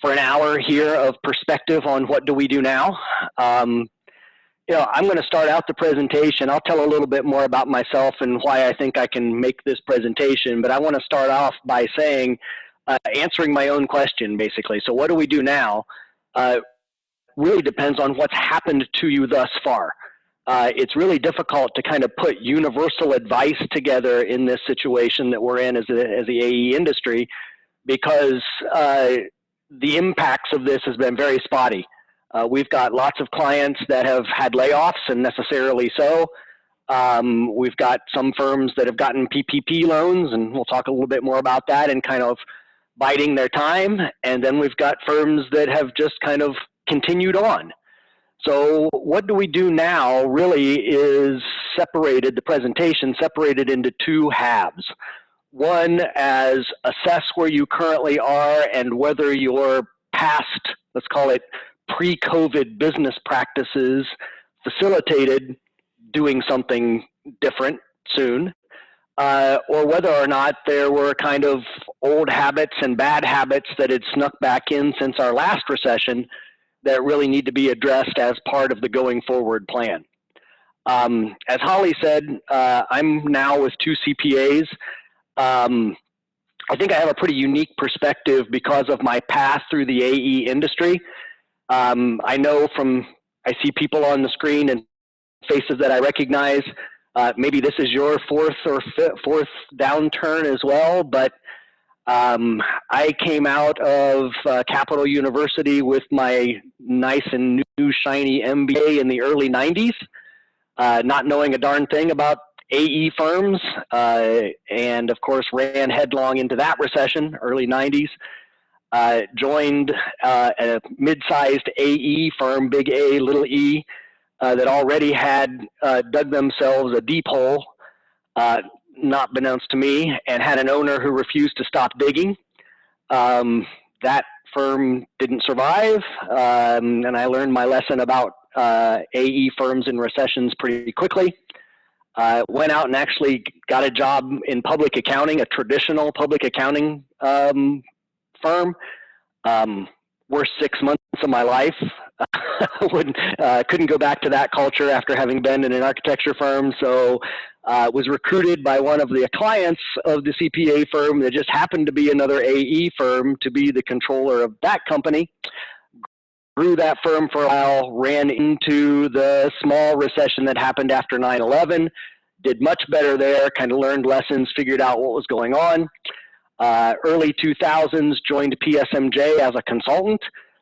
for an hour here of perspective on what do we do now. I'm going to start out the presentation. I'll tell a little bit more about myself and why I think I can make this presentation, but I want to start off by saying, answering my own question, basically. So what do we do now? Really depends on what's happened to you thus far. It's really difficult to kind of put universal advice together in this situation that we're in as the AE industry, because the impacts of this has been very spotty. We've got lots of clients that have had layoffs, and necessarily so. We've got some firms that have gotten PPP loans, and we'll talk a little bit more about that, and kind of biding their time. And then we've got firms that have just kind of continued on. So what do we do now really is the presentation separated into two halves. One as assess where you currently are and whether your past, let's call it pre-COVID business practices facilitated doing something different soon, or whether or not there were kind of old habits and bad habits that had snuck back in since our last recession that really need to be addressed as part of the going forward plan. As Holly said, I'm now with 2 CPAs. I think I have a pretty unique perspective because of my path through the AE industry. I see people on the screen and faces that I recognize. Maybe this is your fourth downturn as well, but I came out of Capital University with my nice and new shiny MBA in the early 90s, not knowing a darn thing about AE firms, and of course ran headlong into that recession, early 90s. Joined a mid-sized AE firm, big A, little e, that already had dug themselves a deep hole, not beknownst to me, and had an owner who refused to stop digging. That firm didn't survive, and I learned my lesson about AE firms in recessions pretty quickly. Went out and actually got a job in public accounting, a traditional public accounting firm. Worst 6 months of my life. Couldn't go back to that culture after having been in an architecture firm. So was recruited by one of the clients of the CPA firm that just happened to be another AE firm to be the controller of that company. Grew that firm for a while, ran into the small recession that happened after 9/11, did much better there, kind of learned lessons, figured out what was going on. Early 2000s, joined PSMJ as a consultant,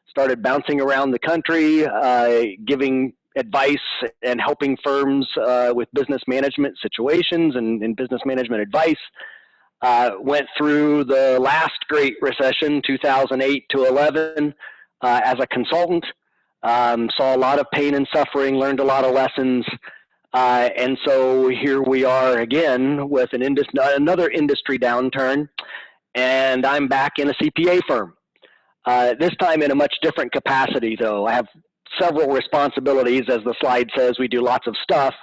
started bouncing around the country, giving advice and helping firms with business management situations and business management advice. Went through the last great recession, 2008 to 11, as a consultant. Saw a lot of pain and suffering, learned a lot of lessons. And so here we are again with another industry downturn, and I'm back in a CPA firm. This time in a much different capacity, though. I have several responsibilities. As the slide says, we do lots of stuff.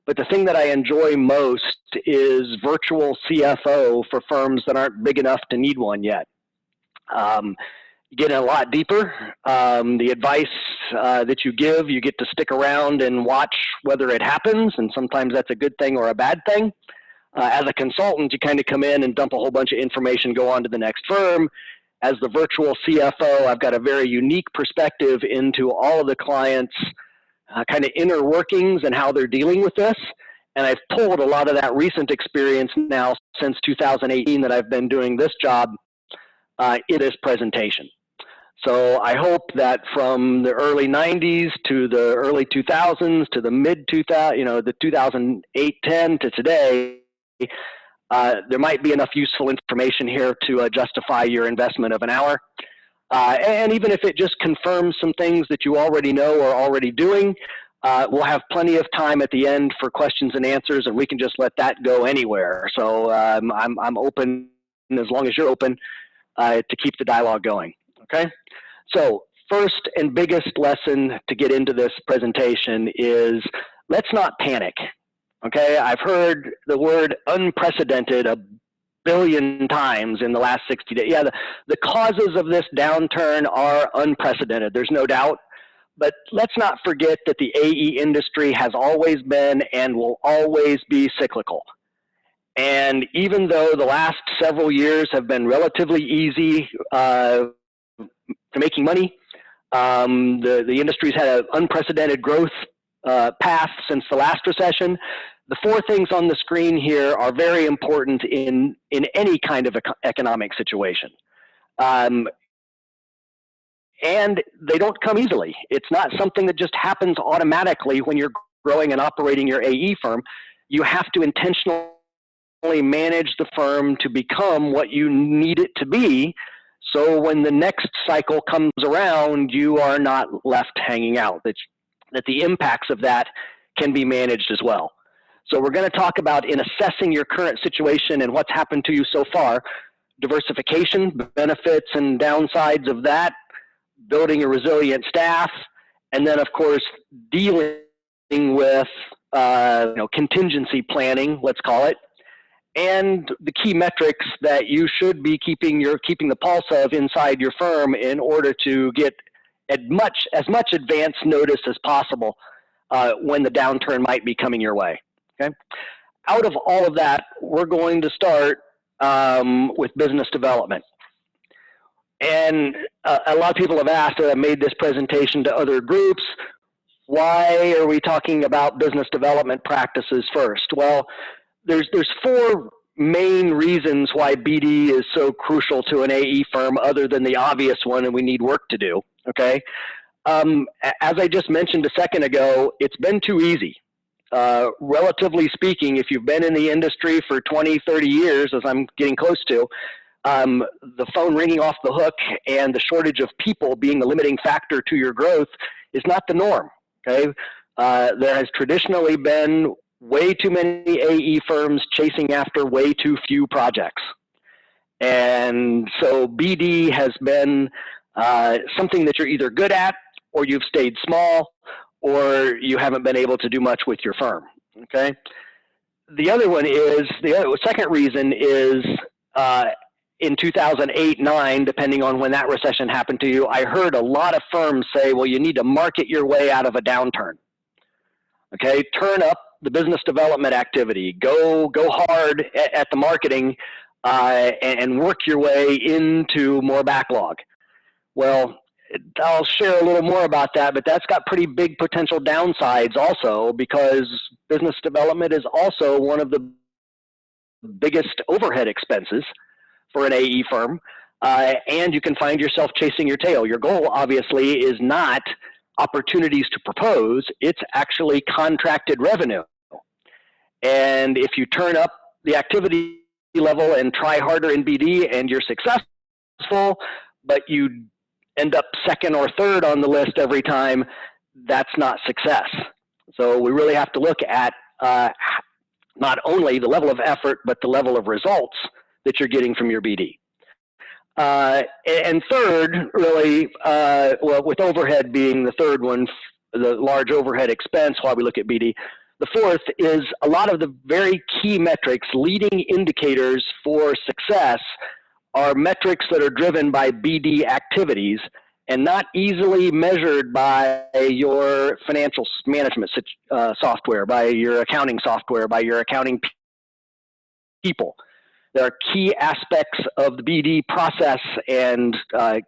But the thing that I enjoy most is virtual CFO for firms that aren't big enough to need one yet. Get a lot deeper. The advice that you give, you get to stick around and watch whether it happens, and sometimes that's a good thing or a bad thing. As a consultant, you kind of come in and dump a whole bunch of information, go on to the next firm. As the virtual CFO, I've got a very unique perspective into all of the clients' kind of inner workings and how they're dealing with this. And I've pulled a lot of that recent experience now since 2018 that I've been doing this job in this presentation. So I hope that from the early 90s to the early 2000s to the mid 2000s, the 2008-10 to today, there might be enough useful information here to justify your investment of an hour. And even if it just confirms some things that you already know or already doing, we'll have plenty of time at the end for questions and answers, and we can just let that go anywhere. So I'm open, as long as you're open, to keep the dialogue going. Okay, so first and biggest lesson to get into this presentation is let's not panic. Okay, I've heard the word unprecedented a billion times in the last 60 days. Yeah, the causes of this downturn are unprecedented. There's no doubt. But let's not forget that the AE industry has always been and will always be cyclical. And even though the last several years have been relatively easy to making money, the industry's had an unprecedented growth path since the last recession. The four things on the screen here are very important in any kind of economic situation. And they don't come easily. It's not something that just happens automatically when you're growing and operating your AE firm. You have to intentionally manage the firm to become what you need it to be, so when the next cycle comes around, you are not left hanging out, that the impacts of that can be managed as well. So we're going to talk about, in assessing your current situation and what's happened to you so far, diversification, benefits and downsides of that, building a resilient staff, and then, of course, dealing with contingency planning, let's call it, and the key metrics that you should be keeping the pulse of inside your firm in order to get as much advance notice as possible when the downturn might be coming your way. Okay. Out of all of that, we're going to start with business development. And a lot of people have asked, I made this presentation to other groups, why are we talking about business development practices first? Well, there's four main reasons why BD is so crucial to an AE firm, other than the obvious one, and we need work to do, okay? As I just mentioned a second ago, it's been too easy. Relatively speaking, if you've been in the industry for 20, 30 years, as I'm getting close to, the phone ringing off the hook and the shortage of people being the limiting factor to your growth is not the norm, okay? There has traditionally been way too many AE firms chasing after way too few projects. And so BD has been something that you're either good at, or you've stayed small, or you haven't been able to do much with your firm, okay? The second reason is in 2008-9, depending on when that recession happened to you, I heard a lot of firms say, well, you need to market your way out of a downturn. Okay, turn up the business development activity, go hard at the marketing and work your way into more backlog. Well, I'll share a little more about that, but that's got pretty big potential downsides also, because business development is also one of the biggest overhead expenses for an AE firm, and you can find yourself chasing your tail. Your goal, obviously, is not opportunities to propose, it's actually contracted revenue. And if you turn up the activity level and try harder in BD and you're successful, but you end up second or third on the list every time, that's not success. So we really have to look at not only the level of effort, but the level of results that you're getting from your BD. And third, really, well, with overhead being the third one, the large overhead expense while we look at BD, the fourth is a lot of the very key metrics, leading indicators for success, are metrics that are driven by BD activities and not easily measured by your financial management software, by your accounting software, by your accounting people. There are key aspects of the BD process and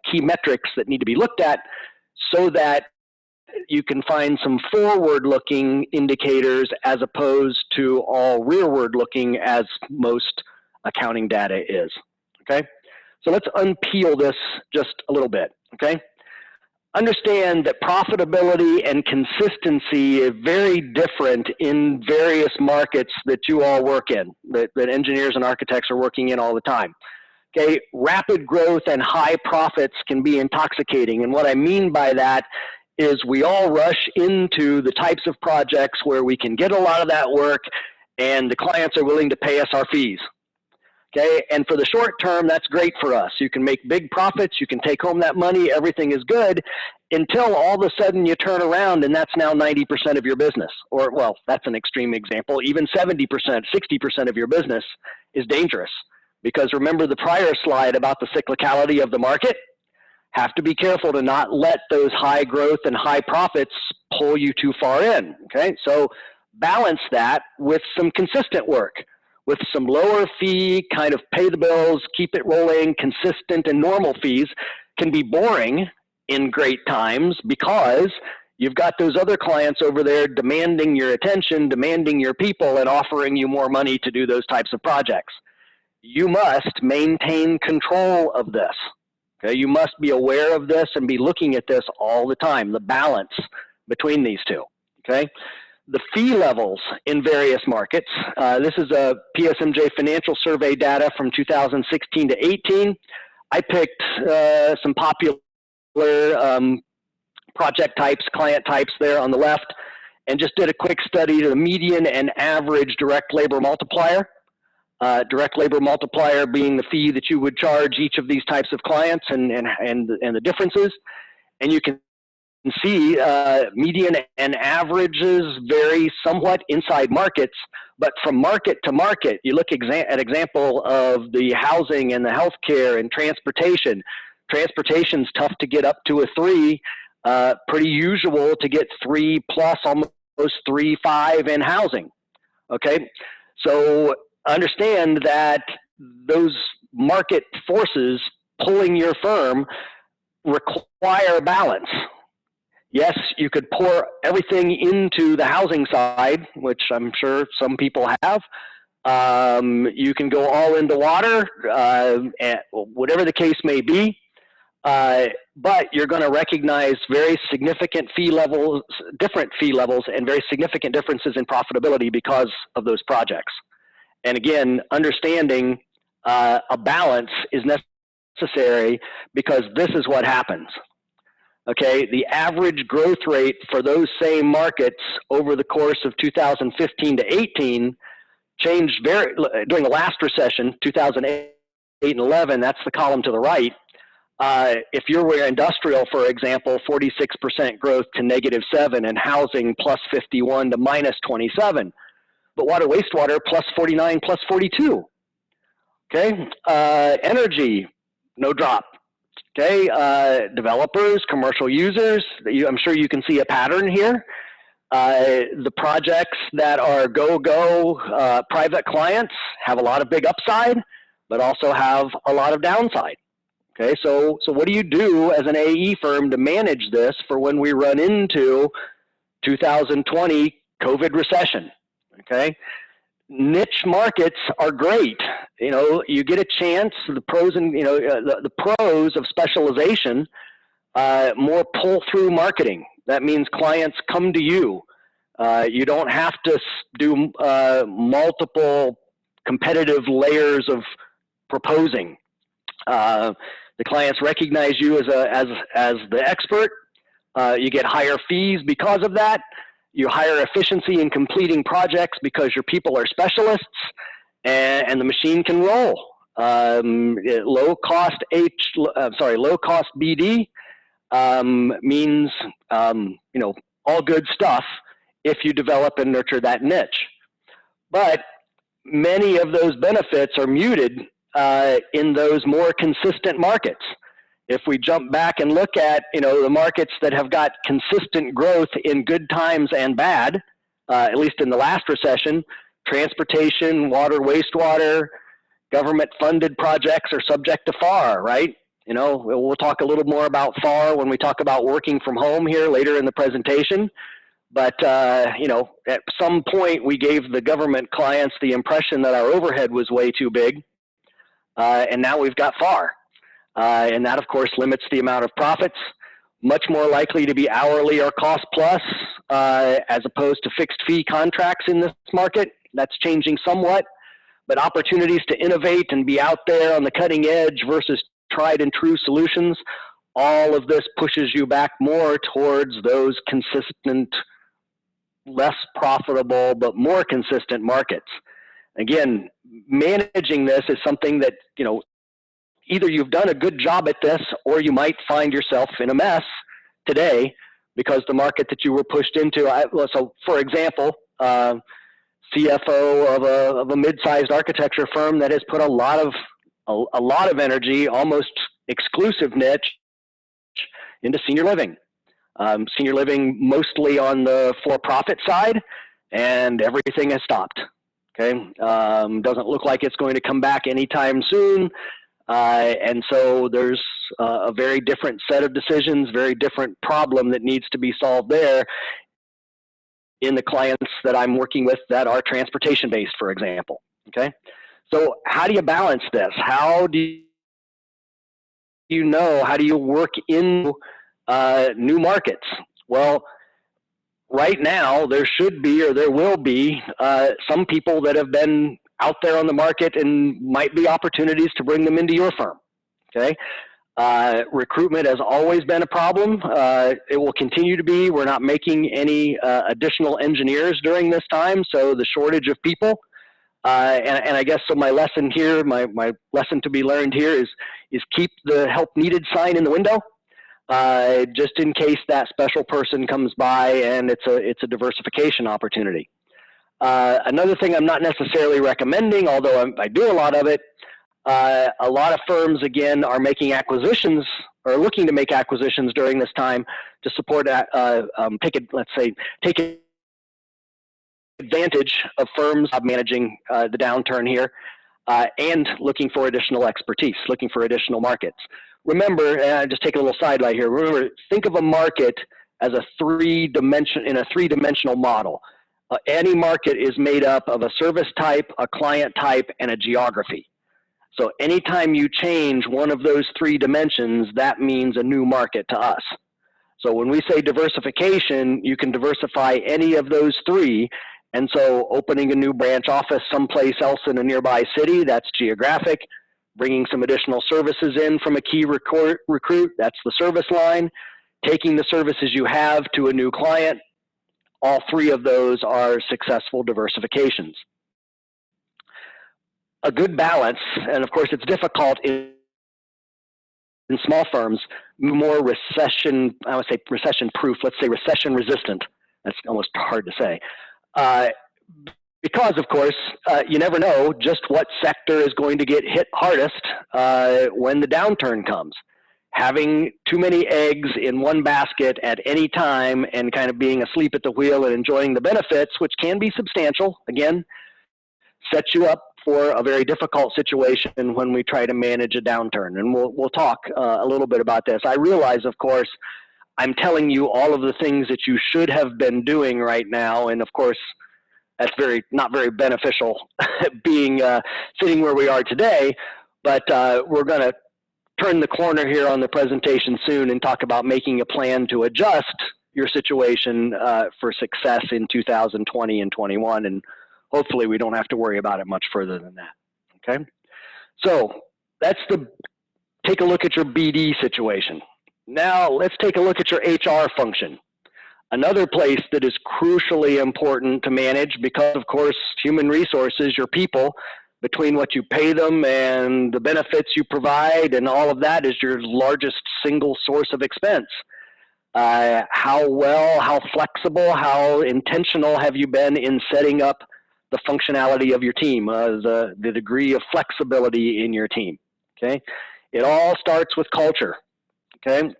key metrics that need to be looked at so that you can find some forward-looking indicators as opposed to all rearward-looking as most accounting data is, okay? So let's unpeel this just a little bit, okay? Understand that profitability and consistency are very different in various markets that you all work in, that engineers and architects are working in all the time. Okay, rapid growth and high profits can be intoxicating. And what I mean by that is we all rush into the types of projects where we can get a lot of that work and the clients are willing to pay us our fees. Okay, and for the short term, that's great for us. You can make big profits, you can take home that money, everything is good, until all of a sudden you turn around and that's now 90% of your business. Or, well, that's an extreme example, even 70%, 60% of your business is dangerous. because remember the prior slide about the cyclicality of the market? Have to be careful to not let those high growth and high profits pull you too far in, okay? So balance that with some consistent work, with some lower fee, kind of pay the bills, keep it rolling, consistent and normal fees can be boring in great times because you've got those other clients over there demanding your attention, demanding your people, and offering you more money to do those types of projects. You must maintain control of this. Okay? You must be aware of this and be looking at this all the time, the balance between these two. Okay? The fee levels in various markets. This is a PSMJ financial survey data from 2016 to 18. I picked some popular project types, client types there on the left, and just did a quick study to the median and average direct labor multiplier. Direct labor multiplier being the fee that you would charge each of these types of clients and the differences. And you can see median and averages vary somewhat inside markets, but from market to market, you look at example of the housing and the healthcare and transportation. Transportation's tough to get up to a 3, pretty usual to get 3+, almost 3.5 in housing. Okay, so understand that those market forces pulling your firm require balance. Yes, you could pour everything into the housing side, which I'm sure some people have. You can go all into water, whatever the case may be. But you're going to recognize very significant fee levels, different fee levels, and very significant differences in profitability because of those projects. And again, understanding a balance is necessary because this is what happens. Okay, the average growth rate for those same markets over the course of 2015 to 18 changed during the last recession, 2008 and 11, that's the column to the right. If you're where industrial, for example, 46% growth to -7, and housing +51 to -27. But water, wastewater, +49, +42. Okay, energy, no drop. Okay, developers, commercial users, I'm sure you can see a pattern here. The projects that are go-go private clients have a lot of big upside, but also have a lot of downside. Okay, so what do you do as an AE firm to manage this for when we run into 2020 COVID recession? Okay, niche markets are great. You know, you get a chance. The pros and the pros of specialization, more pull-through marketing. That means clients come to you. You don't have to do multiple competitive layers of proposing. The clients recognize you as the expert. You get higher fees because of that. You hire efficiency in completing projects because your people are specialists, and the machine can roll. Low cost BD means all good stuff if you develop and nurture that niche. But many of those benefits are muted in those more consistent markets. If we jump back and look at the markets that have got consistent growth in good times and bad, at least in the last recession, transportation, water, wastewater, government-funded projects are subject to FAR, right? We'll talk a little more about FAR when we talk about working from home here later in the presentation. But at some point we gave the government clients the impression that our overhead was way too big, and now we've got FAR. And that, of course, limits the amount of profits, much more likely to be hourly or cost plus, as opposed to fixed fee contracts in this market. That's changing somewhat, but opportunities to innovate and be out there on the cutting edge versus tried and true solutions, all of this pushes you back more towards those consistent, less profitable, but more consistent markets. Again, managing this is something that, either you've done a good job at this or you might find yourself in a mess today because the market that you were pushed into. So for example, CFO of a mid-sized architecture firm that has put a lot of energy, almost exclusive niche, into senior living. Senior living mostly on the for-profit side, and everything has stopped. Okay, doesn't look like it's going to come back anytime soon, and so there's a very different set of decisions, very different problem that needs to be solved there in the clients that I'm working with that are transportation-based, for example. Okay, so how do you balance this? How do you know? How do you work in new markets? Well, right now, there should be, or there will be, some people that have been out there on the market and might be opportunities to bring them into your firm. Okay, recruitment has always been a problem. It will continue to be. We're not making any additional engineers during this time, so the shortage of people. And I guess so. My lesson here, my lesson to be learned here is keep the help needed sign in the window. Just in case that special person comes by and it's a diversification opportunity. Another thing I'm not necessarily recommending, although I do a lot of it, a lot of firms, again, are making acquisitions or looking to make acquisitions during this time to support, take advantage of firms managing the downturn here and looking for additional expertise, looking for additional markets. Remember, just take a little sidelight here. Remember, think of a market as a three-dimensional model. Any market is made up of a service type, a client type, and a geography. So anytime you change one of those three dimensions, that means a new market to us. So when we say diversification, you can diversify any of those three. And so opening a new branch office someplace else in a nearby city, that's geographic. Bringing some additional services in from a key recruit, that's the service line. Taking the services you have to a new client, all three of those are successful diversifications. A good balance, and of course it's difficult in small firms, more recession, I would say recession proof, let's say recession resistant. That's almost hard to say. Because, of course, you never know just what sector is going to get hit hardest when the downturn comes. Having too many eggs in one basket at any time and kind of being asleep at the wheel and enjoying the benefits, which can be substantial, again, sets you up for a very difficult situation when we try to manage a downturn. And we'll talk a little bit about this. I realize, of course, I'm telling you all of the things that you should have been doing right now, and of course, that's not very beneficial being sitting where we are today, but we're going to turn the corner here on the presentation soon and talk about making a plan to adjust your situation for success in 2020 and 21, and hopefully we don't have to worry about it much further than that. Okay, so that's take a look at your BD situation. Now let's take a look at your HR function. Another place that is crucially important to manage because, of course, human resources, your people, between what you pay them and the benefits you provide and all of that is your largest single source of expense. How well, how flexible, how intentional have you been in setting up the functionality of your team, the degree of flexibility in your team, okay? It all starts with culture, okay?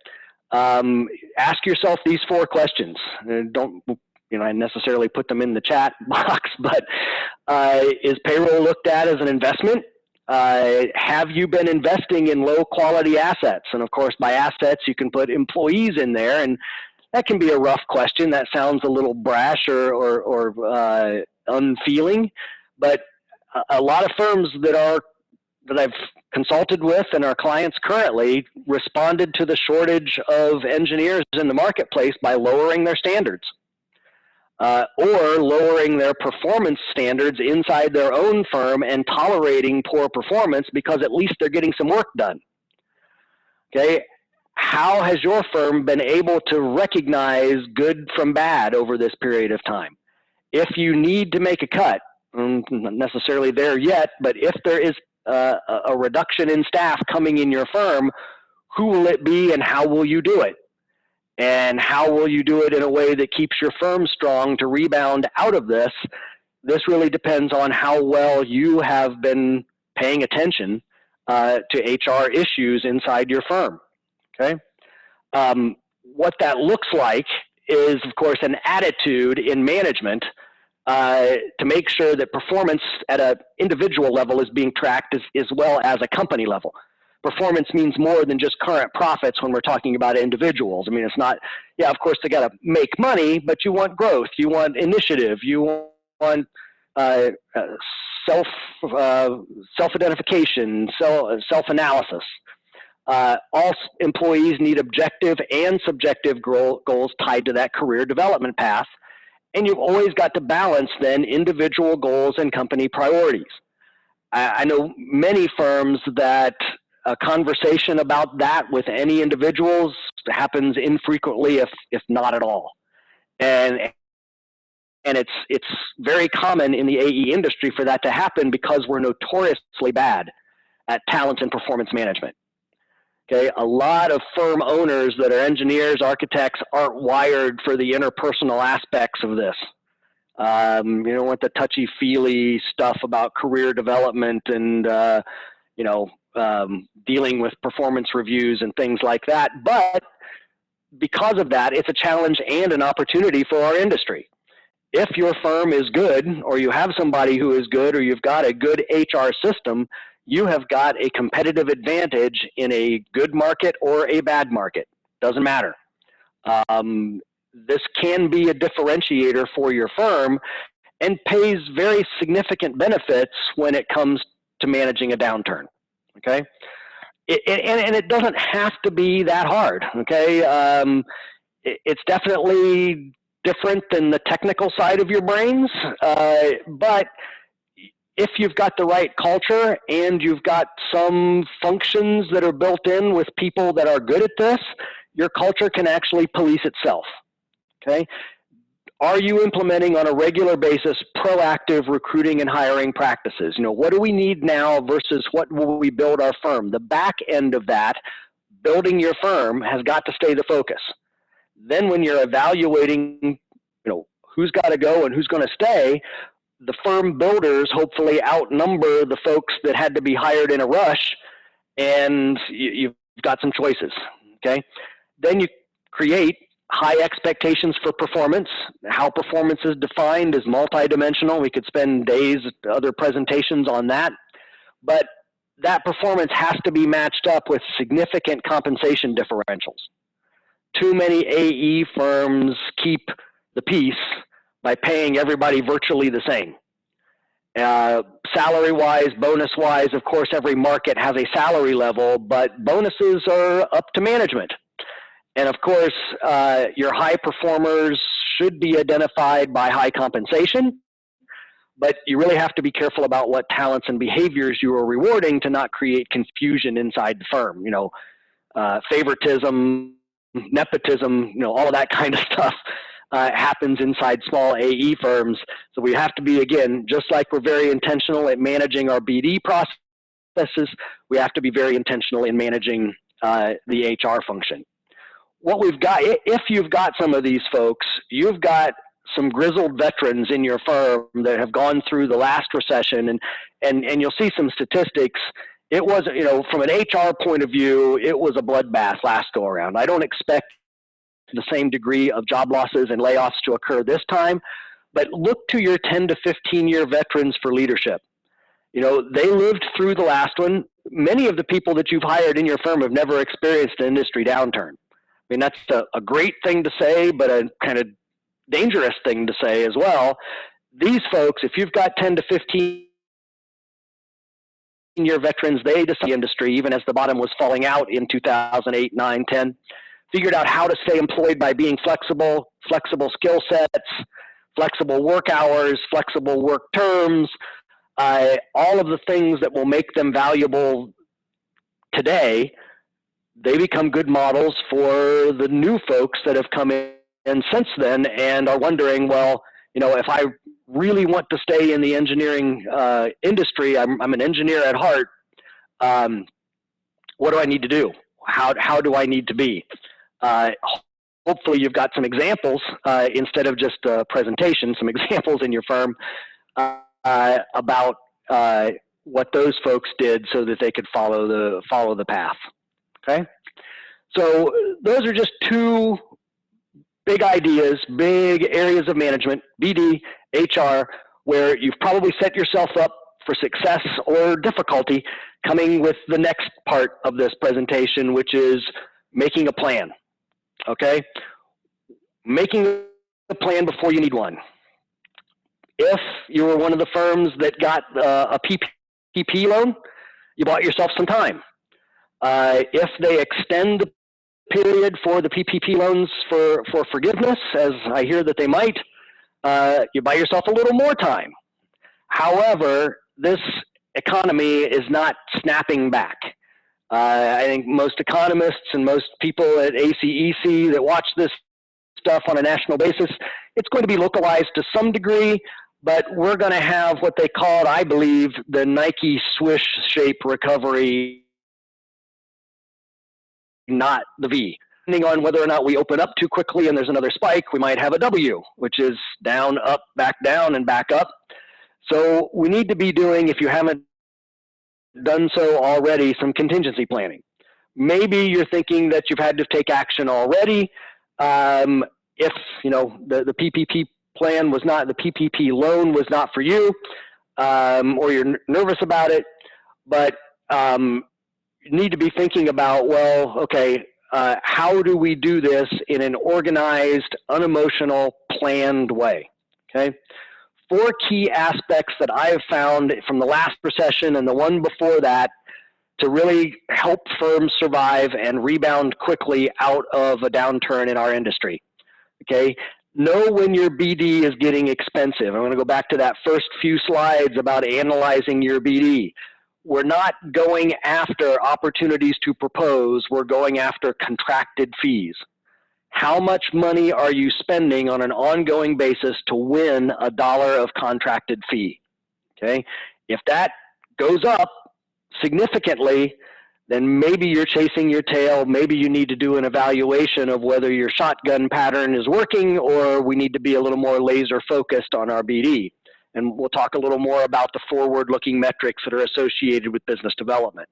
Ask yourself these 4 questions. Don't necessarily put them in the chat box, but is payroll looked at as an investment? Have you been investing in low quality assets? And of course, by assets, you can put employees in there, and that can be a rough question. That sounds a little brash or unfeeling, but a lot of firms that I've consulted with and our clients currently responded to the shortage of engineers in the marketplace by lowering their standards or lowering their performance standards inside their own firm and tolerating poor performance because at least they're getting some work done. Okay, how has your firm been able to recognize good from bad over this period of time? If you need to make a cut, not necessarily there yet, but if there is a reduction in staff coming in your firm, who will it be and how will you do it? And how will you do it in a way that keeps your firm strong to rebound out of this this really depends on how well you have been paying attention to HR issues inside your firm. Okay. What that looks like is, of course, an attitude in management to make sure that performance at an individual level is being tracked as well as a company level. Performance means more than just current profits when we're talking about individuals. I mean, it's not, yeah, of course, they got to make money, but you want growth, you want initiative, you want self-identification, self-analysis. All employees need objective and subjective goals tied to that career development path. And you've always got to balance then individual goals and company priorities. I know many firms that a conversation about that with any individuals happens infrequently, if not at all. And it's very common in the AE industry for that to happen because we're notoriously bad at talent and performance management. Okay, a lot of firm owners that are engineers, architects aren't wired for the interpersonal aspects of this. You don't want the touchy-feely stuff about career development and dealing with performance reviews and things like that. But because of that, it's a challenge and an opportunity for our industry. If your firm is good, or you have somebody who is good, or you've got a good HR system, you have got a competitive advantage in a good market or a bad market. Doesn't matter. This can be a differentiator for your firm and pays very significant benefits when it comes to managing a downturn. Okay, and it doesn't have to be that hard. Okay, it's definitely different than the technical side of your brains, but if you've got the right culture and you've got some functions that are built in with people that are good at this, your culture can actually police itself. Okay, are you implementing on a regular basis proactive recruiting and hiring practices? You know, what do we need now versus what will we build our firm? The back end of that, building your firm, has got to stay the focus. Then when you're evaluating, who's got to go and who's going to stay, the firm builders hopefully outnumber the folks that had to be hired in a rush, and you've got some choices. Okay, then you create high expectations for performance. How performance is defined is multidimensional. We could spend days, other presentations on that. But that performance has to be matched up with significant compensation differentials. Too many AE firms keep the peace by paying everybody virtually the same. Salary-wise, bonus-wise, of course, every market has a salary level, but bonuses are up to management. And of course, your high performers should be identified by high compensation, but you really have to be careful about what talents and behaviors you are rewarding to not create confusion inside the firm. Favoritism, nepotism, all of that kind of stuff happens inside small AE firms. So we have to be, again, just like we're very intentional at managing our BD processes, we have to be very intentional in managing the HR function. What we've got, if you've got some of these folks, you've got some grizzled veterans in your firm that have gone through the last recession, and you'll see some statistics. It was, from an HR point of view, it was a bloodbath last go around. I don't expect the same degree of job losses and layoffs to occur this time, but look to your 10 to 15 year veterans for leadership. They lived through the last one. Many of the people that you've hired in your firm have never experienced an industry downturn. I mean, that's a great thing to say, but a kind of dangerous thing to say as well. These folks, if you've got 10 to 15 year veterans, they decided the industry, even as the bottom was falling out in 2008, 9, 10, figured out how to stay employed by being flexible skill sets, flexible work hours, flexible work terms, all of the things that will make them valuable today. They become good models for the new folks that have come in since then and are wondering, well, if I really want to stay in the engineering industry, I'm an engineer at heart, what do I need to do? How do I need to be? Hopefully you've got some examples instead of just a presentation, some examples in your firm about what those folks did so that they could follow the path. Okay, so those are just two big ideas, big areas of management, BD, HR, where you've probably set yourself up for success or difficulty coming with the next part of this presentation, which is making a plan. Okay, making a plan before you need one. If you were one of the firms that got a PPP loan, you bought yourself some time. If they extend the period for the PPP loans for forgiveness, as I hear that they might, you buy yourself a little more time. However, this economy is not snapping back. I think most economists and most people at ACEC that watch this stuff on a national basis, it's going to be localized to some degree, but we're going to have what they call, I believe, the Nike swish shape recovery, not the V. Depending on whether or not we open up too quickly and there's another spike, we might have a W, which is down, up, back down, and back up. So we need to be doing, if you haven't done so already, some contingency planning. Maybe you're thinking that you've had to take action already. If the PPP plan was not, the PPP loan was not for you, or you're nervous about it, but you need to be thinking about, well, okay, how do we do this in an organized, unemotional, planned way? Okay. 4 key aspects that I have found from the last recession and the one before that to really help firms survive and rebound quickly out of a downturn in our industry. Okay, know when your BD is getting expensive. I'm going to go back to that first few slides about analyzing your BD. We're not going after opportunities to propose, we're going after contracted fees. How much money are you spending on an ongoing basis to win $1 of contracted fee? Okay, if that goes up significantly, then maybe you're chasing your tail. Maybe you need to do an evaluation of whether your shotgun pattern is working, or we need to be a little more laser focused on our BD. And we'll talk a little more about the forward-looking metrics that are associated with business development.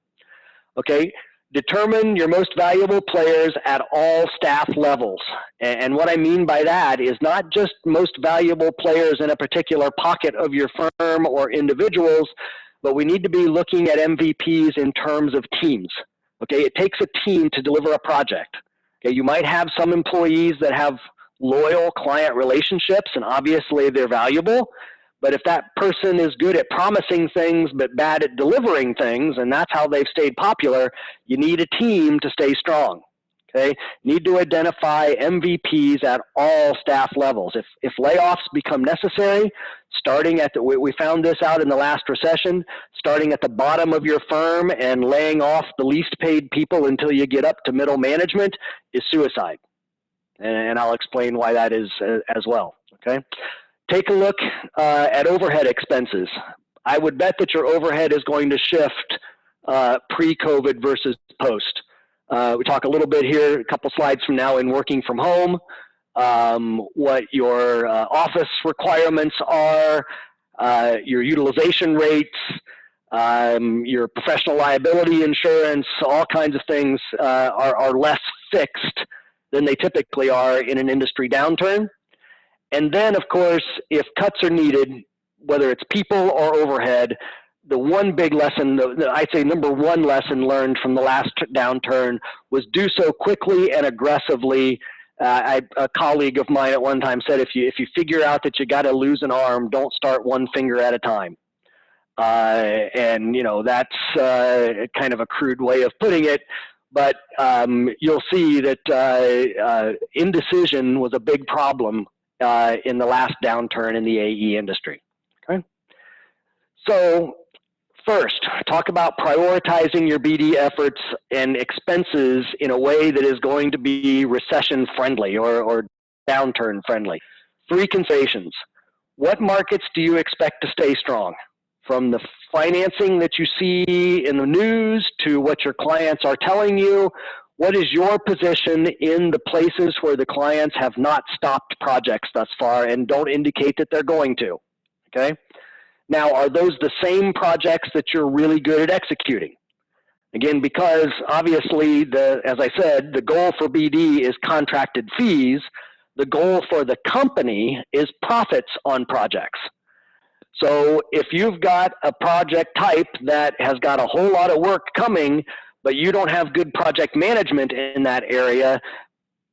Okay, determine your most valuable players at all staff levels. And what I mean by that is not just most valuable players in a particular pocket of your firm or individuals, but we need to be looking at MVPs in terms of teams. Okay, it takes a team to deliver a project. Okay, you might have some employees that have loyal client relationships, and obviously they're valuable. But if that person is good at promising things but bad at delivering things, and that's how they've stayed popular, you need a team to stay strong. Okay, need to identify MVPs at all staff levels. If layoffs become necessary, starting at the, we found this out in the last recession, starting at the bottom of your firm and laying off the least paid people until you get up to middle management is suicide. And I'll explain why that is as well. Okay, take a look at overhead expenses. I would bet that your overhead is going to shift pre-COVID versus post. We talk a little bit here, a couple slides from now, in working from home, what your office requirements are, your utilization rates, your professional liability insurance, all kinds of things are less fixed than they typically are in an industry downturn. And then, of course, if cuts are needed, whether it's people or overhead, the one big lesson, I'd say #1 lesson learned from the last downturn was do so quickly and aggressively. A colleague of mine at one time said, if you figure out that you got to lose an arm, don't start one finger at a time. And that's kind of a crude way of putting it, but you'll see that indecision was a big problem in the last downturn in the AE industry. Okay, so first, talk about prioritizing your BD efforts and expenses in a way that is going to be recession friendly or downturn friendly. 3 considerations. What markets do you expect to stay strong? From the financing that you see in the news to what your clients are telling you, what is your position in the places where the clients have not stopped projects thus far and don't indicate that they're going to? Okay. Now, are those the same projects that you're really good at executing? Again, because obviously, as I said, the goal for BD is contracted fees. The goal for the company is profits on projects. So if you've got a project type that has got a whole lot of work coming, but you don't have good project management in that area,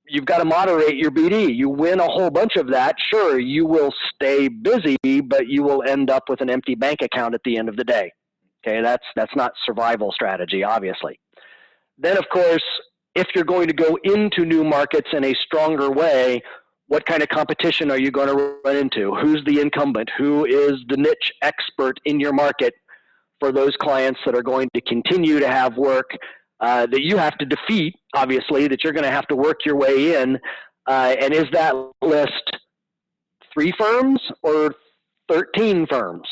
you've got to moderate your BD. You win a whole bunch of that, sure, you will stay busy, but you will end up with an empty bank account at the end of the day. Okay, that's not survival strategy, obviously. Then, of course, if you're going to go into new markets in a stronger way, what kind of competition are you going to run into? Who's the incumbent? Who is the niche expert in your market for those clients that are going to continue to have work that you have to defeat, obviously, that you're going to have to work your way in? And is that list 3 firms or 13 firms?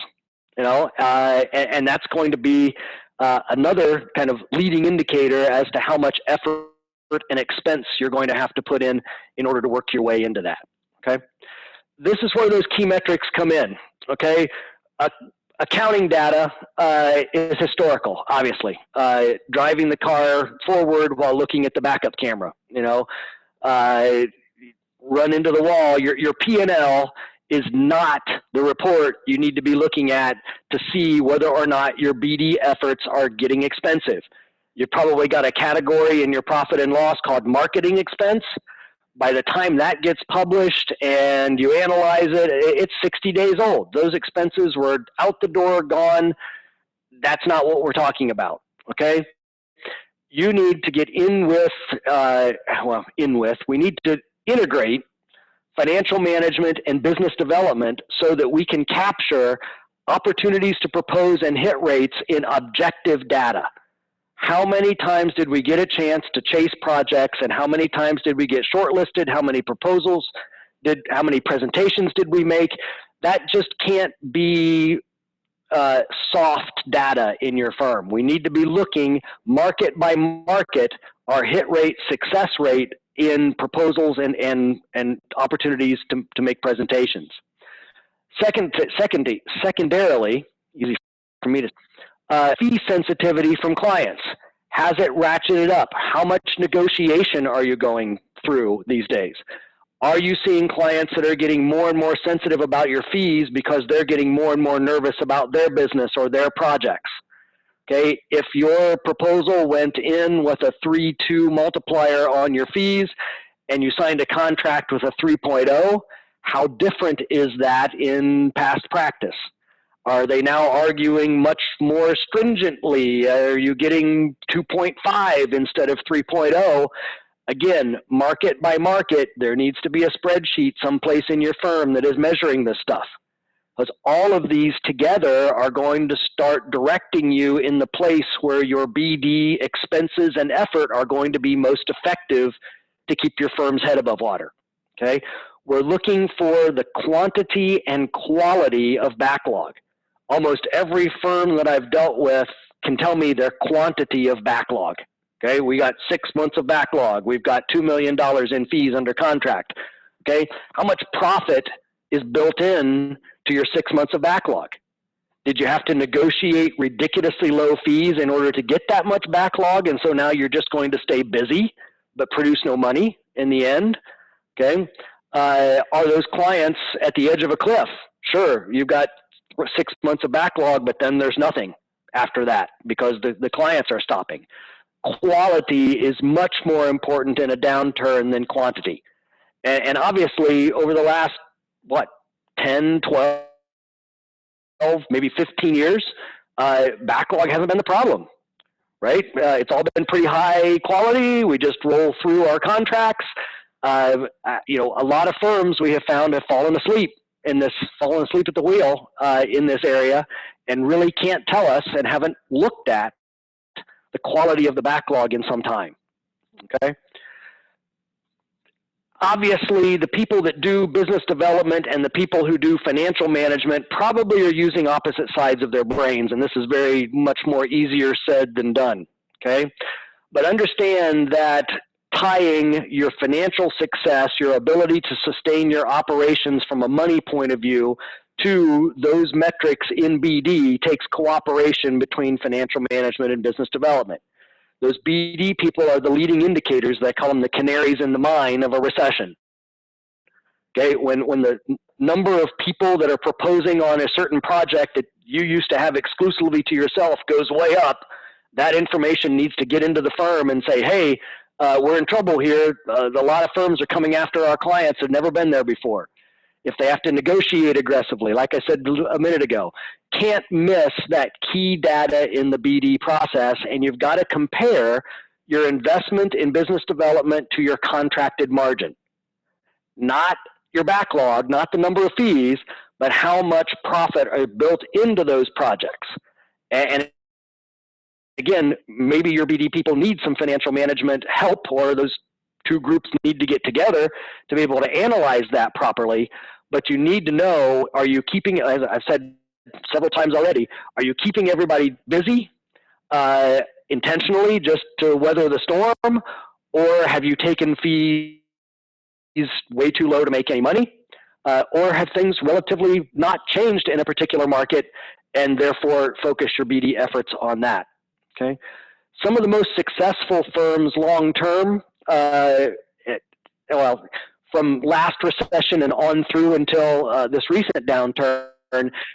You know, and that's going to be another kind of leading indicator as to how much effort and expense you're going to have to put in order to work your way into that. Okay, this is where those key metrics come in. Okay, accounting data is historical, obviously. Driving the car forward while looking at the backup camera. You know, run into the wall. Your P&L is not the report you need to be looking at to see whether or not your BD efforts are getting expensive. You've probably got a category in your profit and loss called marketing expense. By the time that gets published and you analyze it, it's 60 days old. Those expenses were out the door, gone. That's not what we're talking about, okay? You need to get in with, we need to integrate financial management and business development so that we can capture opportunities to propose and hit rates in objective data. How many times did we get a chance to chase projects, and how many times did we get shortlisted? How many proposals how many presentations did we make? That just can't be soft data in your firm. We need to be looking market by market, our hit rate, success rate in proposals and opportunities to make presentations. Secondarily, easy for me to fee sensitivity from clients. Has it ratcheted up? How much negotiation are you going through these days? Are you seeing clients that are getting more and more sensitive about your fees because they're getting more and more nervous about their business or their projects? Okay, if your proposal went in with a 3.2 multiplier on your fees and you signed a contract with a 3.0, how different is that in past practice? Are they now arguing much more stringently? Are you getting 2.5 instead of 3.0? Again, market by market, there needs to be a spreadsheet someplace in your firm that is measuring this stuff. Because all of these together are going to start directing you in the place where your BD expenses and effort are going to be most effective to keep your firm's head above water. Okay? We're looking for the quantity and quality of backlog. Almost every firm that I've dealt with can tell me their quantity of backlog. Okay, we got 6 months of backlog. We've got $2 million in fees under contract. Okay, how much profit is built in to your 6 months of backlog? Did you have to negotiate ridiculously low fees in order to get that much backlog, and so now you're just going to stay busy but produce no money in the end? Okay, are those clients at the edge of a cliff? Sure, you've got 6 months of backlog, but then there's nothing after that because the clients are stopping. Quality is much more important in a downturn than quantity. And obviously, over the last, 10, 12, maybe 15 years, backlog hasn't been the problem, right? It's all been pretty high quality. We just roll through our contracts. A lot of firms we have found have fallen asleep at the wheel in this area and really can't tell us and haven't looked at the quality of the backlog in some time, okay? Obviously, the people that do business development and the people who do financial management probably are using opposite sides of their brains, and this is very much more easier said than done, okay? But understand that tying your financial success, your ability to sustain your operations from a money point of view, to those metrics in BD takes cooperation between financial management and business development. Those BD people are the leading indicators. They call them the canaries in the mine of a recession. Okay, when the number of people that are proposing on a certain project that you used to have exclusively to yourself goes way up, that information needs to get into the firm and say, hey, we're in trouble here. A lot of firms are coming after our clients that have never been there before. If they have to negotiate aggressively, like I said a minute ago, can't miss that key data in the BD process, and you've got to compare your investment in business development to your contracted margin. Not your backlog, not the number of fees, but how much profit are built into those projects. And again, maybe your BD people need some financial management help, or those two groups need to get together to be able to analyze that properly. But you need to know, are you keeping, as I've said several times already, are you keeping everybody busy intentionally just to weather the storm, or have you taken fees way too low to make any money, or have things relatively not changed in a particular market and therefore focus your BD efforts on that? Okay. Some of the most successful firms long-term, well, from last recession and on through until this recent downturn,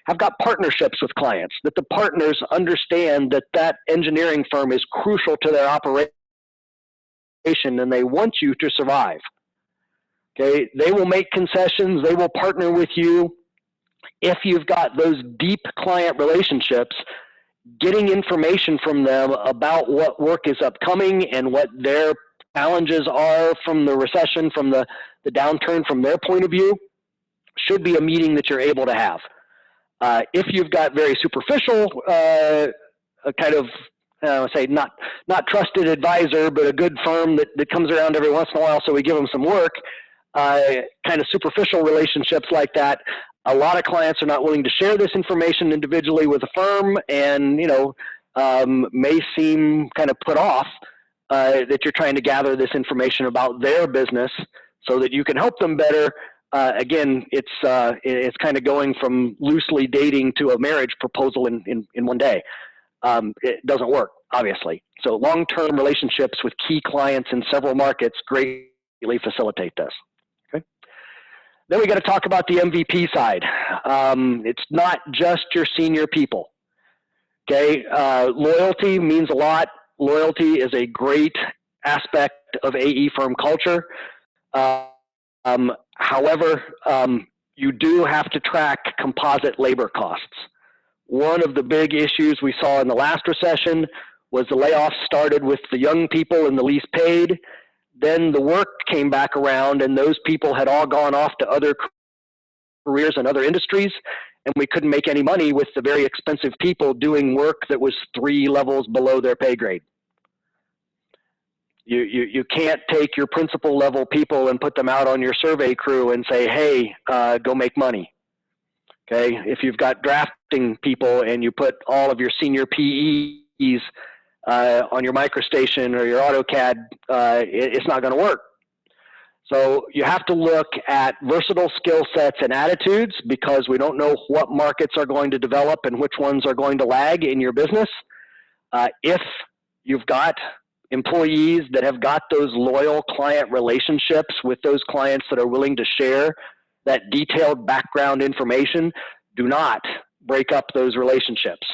have got partnerships with clients, that the partners understand that that engineering firm is crucial to their operation and they want you to survive. Okay, they will make concessions, they will partner with you. If you've got those deep client relationships, getting information from them about what work is upcoming and what their challenges are from the recession, from the downturn from their point of view, should be a meeting that you're able to have. If you've got very superficial, kind of, say not trusted advisor, but a good firm that comes around every once in a while, so we give them some work, kind of superficial relationships like that, a lot of clients are not willing to share this information individually with a firm, and may seem kind of put off that you're trying to gather this information about their business so that you can help them better. Again, it's kind of going from loosely dating to a marriage proposal in one day. It doesn't work, obviously. So long-term relationships with key clients in several markets greatly facilitate this. Okay. Then we got to talk about the MVP side. It's not just your senior people. Okay. Loyalty means a lot. Loyalty is a great aspect of AE firm culture. However, you do have to track composite labor costs. One of the big issues we saw in the last recession was the layoffs started with the young people and the least paid. Then the work came back around and those people had all gone off to other careers and other industries, and we couldn't make any money with the very expensive people doing work that was 3 levels below their pay grade. You can't take your principal level people and put them out on your survey crew and say, hey, go make money. Okay, if you've got drafting people and you put all of your senior PEs on your MicroStation or your AutoCAD, it's not going to work. So you have to look at versatile skill sets and attitudes, because we don't know what markets are going to develop and which ones are going to lag in your business. If you've got employees that have got those loyal client relationships with those clients that are willing to share that detailed background information, do not break up those relationships.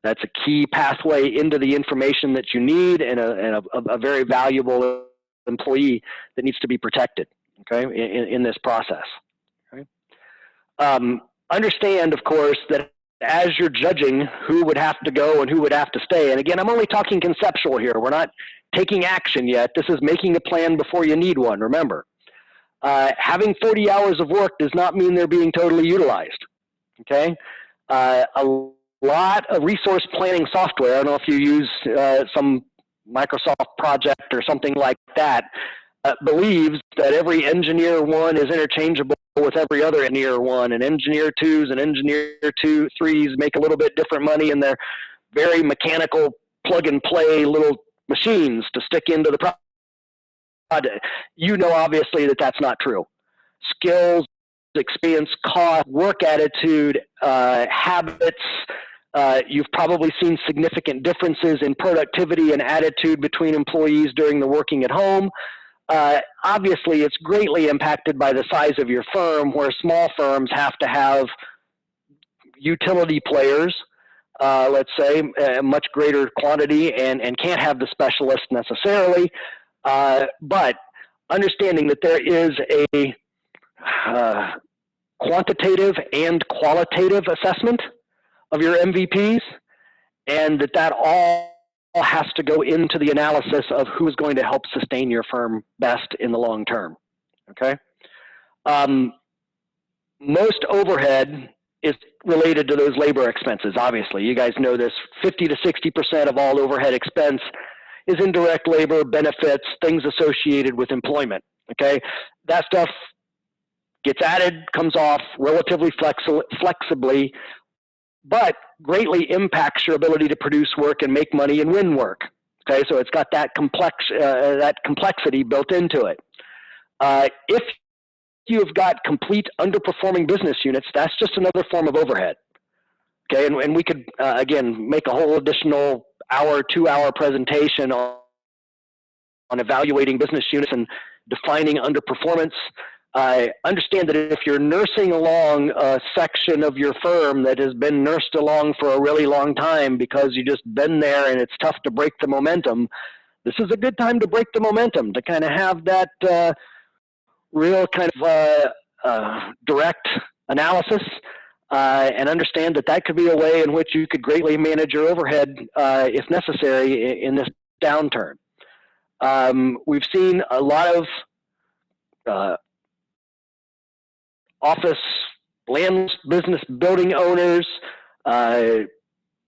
That's a key pathway into the information that you need, and a very valuable employee that needs to be protected, okay, in this process. Okay? Understand, of course, that as you're judging who would have to go and who would have to stay, and again, I'm only talking conceptual here. We're not taking action yet. This is making a plan before you need one, remember. Having 40 hours of work does not mean they're being totally utilized, okay? A lot of resource planning software, I don't know if you use some Microsoft project or something like that, believes that every engineer 1 is interchangeable with every other engineer 1, and engineer 2s and engineer 3s make a little bit different money, and they're very mechanical plug and play little machines to stick into the project. You know, obviously, that that's not true. Skills experience, cost, work attitude, habits. You've probably seen significant differences in productivity and attitude between employees during the working at home. Obviously, it's greatly impacted by the size of your firm, where small firms have to have utility players, let's say, a much greater quantity, and can't have the specialists necessarily. But understanding that there is a quantitative and qualitative assessment of your MVPs, and that all has to go into the analysis of who's going to help sustain your firm best in the long term. Okay. Most overhead is related to those labor expenses. Obviously, you guys know this. 50 to 60% of all overhead expense is indirect labor, benefits, things associated with employment. Okay, that stuff gets added, comes off relatively flexibly, but greatly impacts your ability to produce work and make money and win work. Okay, so it's got that complexity built into it. If you've got complete underperforming business units, that's just another form of overhead. Okay, and we could again make a whole additional hour, 2-hour presentation on evaluating business units and defining underperformance. Understand that if you're nursing along a section of your firm that has been nursed along for a really long time because you just been there and it's tough to break the momentum, this is a good time to break the momentum, to kind of have that real kind of direct analysis and understand that that could be a way in which you could greatly manage your overhead if necessary in this downturn. We've seen a lot of office, land, business building owners,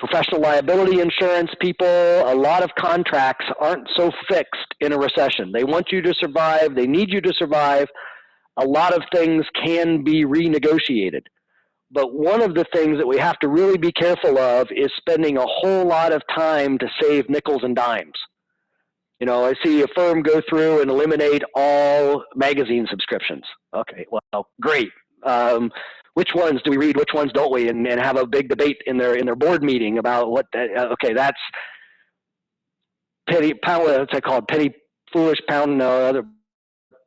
professional liability insurance people. A lot of contracts aren't so fixed in a recession. They want you to survive. They need you to survive. A lot of things can be renegotiated. But one of the things that we have to really be careful of is spending a whole lot of time to save nickels and dimes. You know, I see a firm go through and eliminate all magazine subscriptions. Okay, well, great. Which ones do we read? Which ones don't we? And have a big debate in their board meeting about what. Okay, that's penny pound. What's that called? Penny foolish, pound. No, other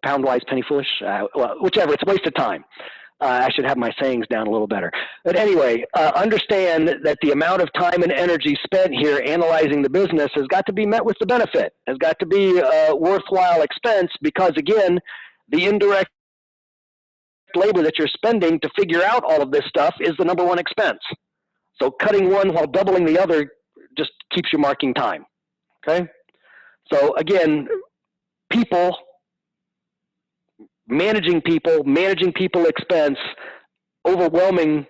pound wise, penny foolish. Well, whichever. It's a waste of time. I should have my sayings down a little better. But anyway, understand that the amount of time and energy spent here analyzing the business has got to be met with the benefit, has got to be a worthwhile expense, because again, the indirect labor that you're spending to figure out all of this stuff is the number one expense. So cutting one while doubling the other just keeps you marking time. Okay? So again, managing people expense, overwhelming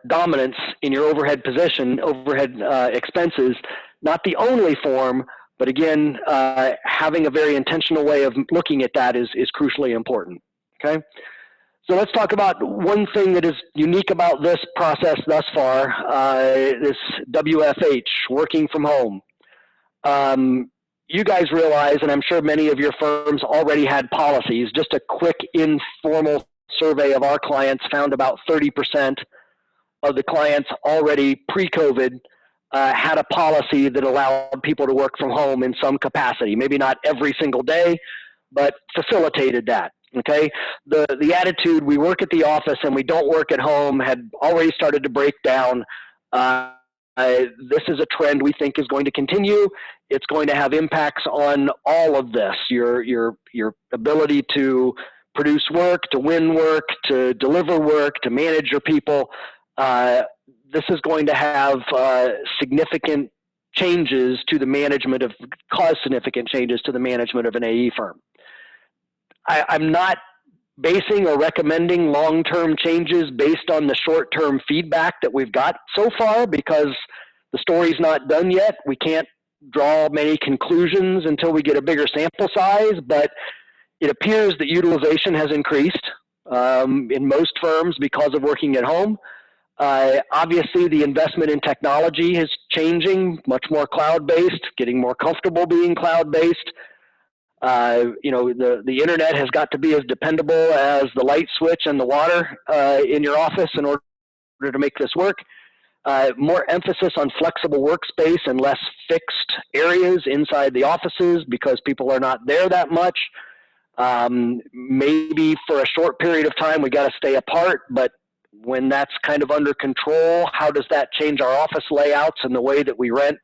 dominance in your overhead position, overhead expenses, not the only form, but again, having a very intentional way of looking at that is crucially important. Okay? So let's talk about one thing that is unique about this process thus far, this WFH, working from home. You guys realize, and I'm sure many of your firms already had policies. Just a quick informal survey of our clients found about 30% of the clients already pre-COVID had a policy that allowed people to work from home in some capacity. Maybe not every single day, but facilitated that. Okay, the attitude, we work at the office and we don't work at home, had already started to break down. This is a trend we think is going to continue. It's going to have impacts on all of this, your ability to produce work, to win work, to deliver work, to manage your people. This is going to have significant changes to the management of, cause significant changes to the management of an AE firm. I'm not basing or recommending long-term changes based on the short-term feedback that we've got so far, because the story's not done yet. We can't draw many conclusions until we get a bigger sample size, but it appears that utilization has increased in most firms because of working at home. Obviously, the investment in technology is changing, much more cloud-based, getting more comfortable being cloud-based. You know, the internet has got to be as dependable as the light switch and the water in your office in order to make this work. More emphasis on flexible workspace and less fixed areas inside the offices because people are not there that much. Maybe for a short period of time we got to stay apart, but when that's kind of under control, how does that change our office layouts and the way that we rent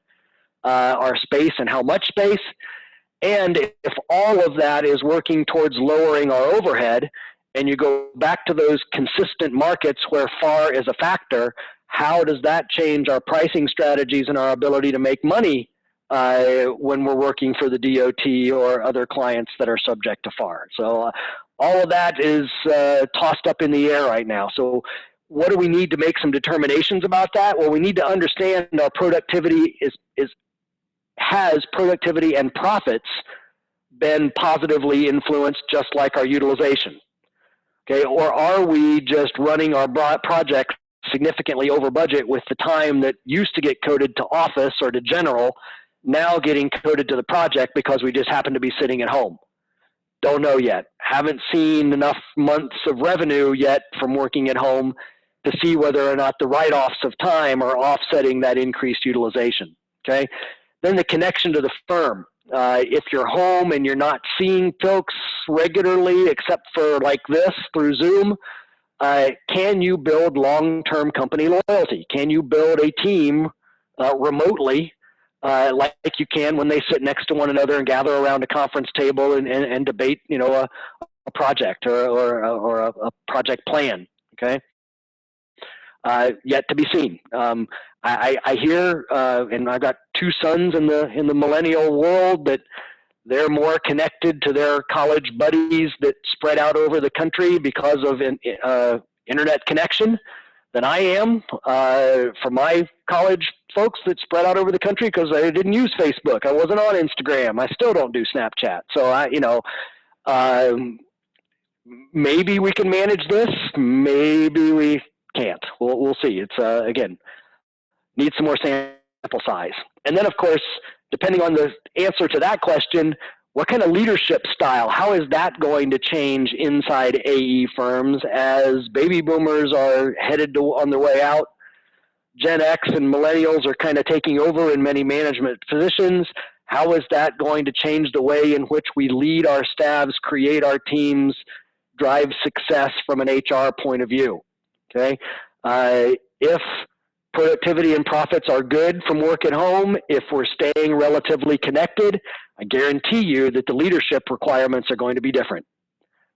our space and how much space? And if all of that is working towards lowering our overhead, and you go back to those consistent markets where FAR is a factor, how does that change our pricing strategies and our ability to make money when we're working for the DOT or other clients that are subject to FAR? So all of that is tossed up in the air right now. So what do we need to make some determinations about that? Well, we need to understand our productivity has productivity and profits been positively influenced just like our utilization? Okay, or are we just running our projects significantly over budget with the time that used to get coded to office or to general, now getting coded to the project because we just happen to be sitting at home? Don't know yet. Haven't seen enough months of revenue yet from working at home to see whether or not the write-offs of time are offsetting that increased utilization. Okay, then the connection to the firm. If you're home and you're not seeing folks regularly except for like this through Zoom, can you build long-term company loyalty? Can you build a team remotely like you can when they sit next to one another and gather around a conference table and debate, you know, a project or a project plan? Okay, yet to be seen. I hear, and I've got two sons in the millennial world, that they're more connected to their college buddies that spread out over the country because of internet connection than I am. For my college folks that spread out over the country, because I didn't use Facebook, I wasn't on Instagram, I still don't do Snapchat. So maybe we can manage this, maybe we can't. We'll see. It's again, need some more sample size. And then, of course, depending on the answer to that question, what kind of leadership style, how is that going to change inside AE firms as baby boomers are headed on their way out? Gen X and millennials are kind of taking over in many management positions. How is that going to change the way in which we lead our staffs, create our teams, drive success from an HR point of view? Okay, if productivity and profits are good from work at home, if we're staying relatively connected, I guarantee you that the leadership requirements are going to be different.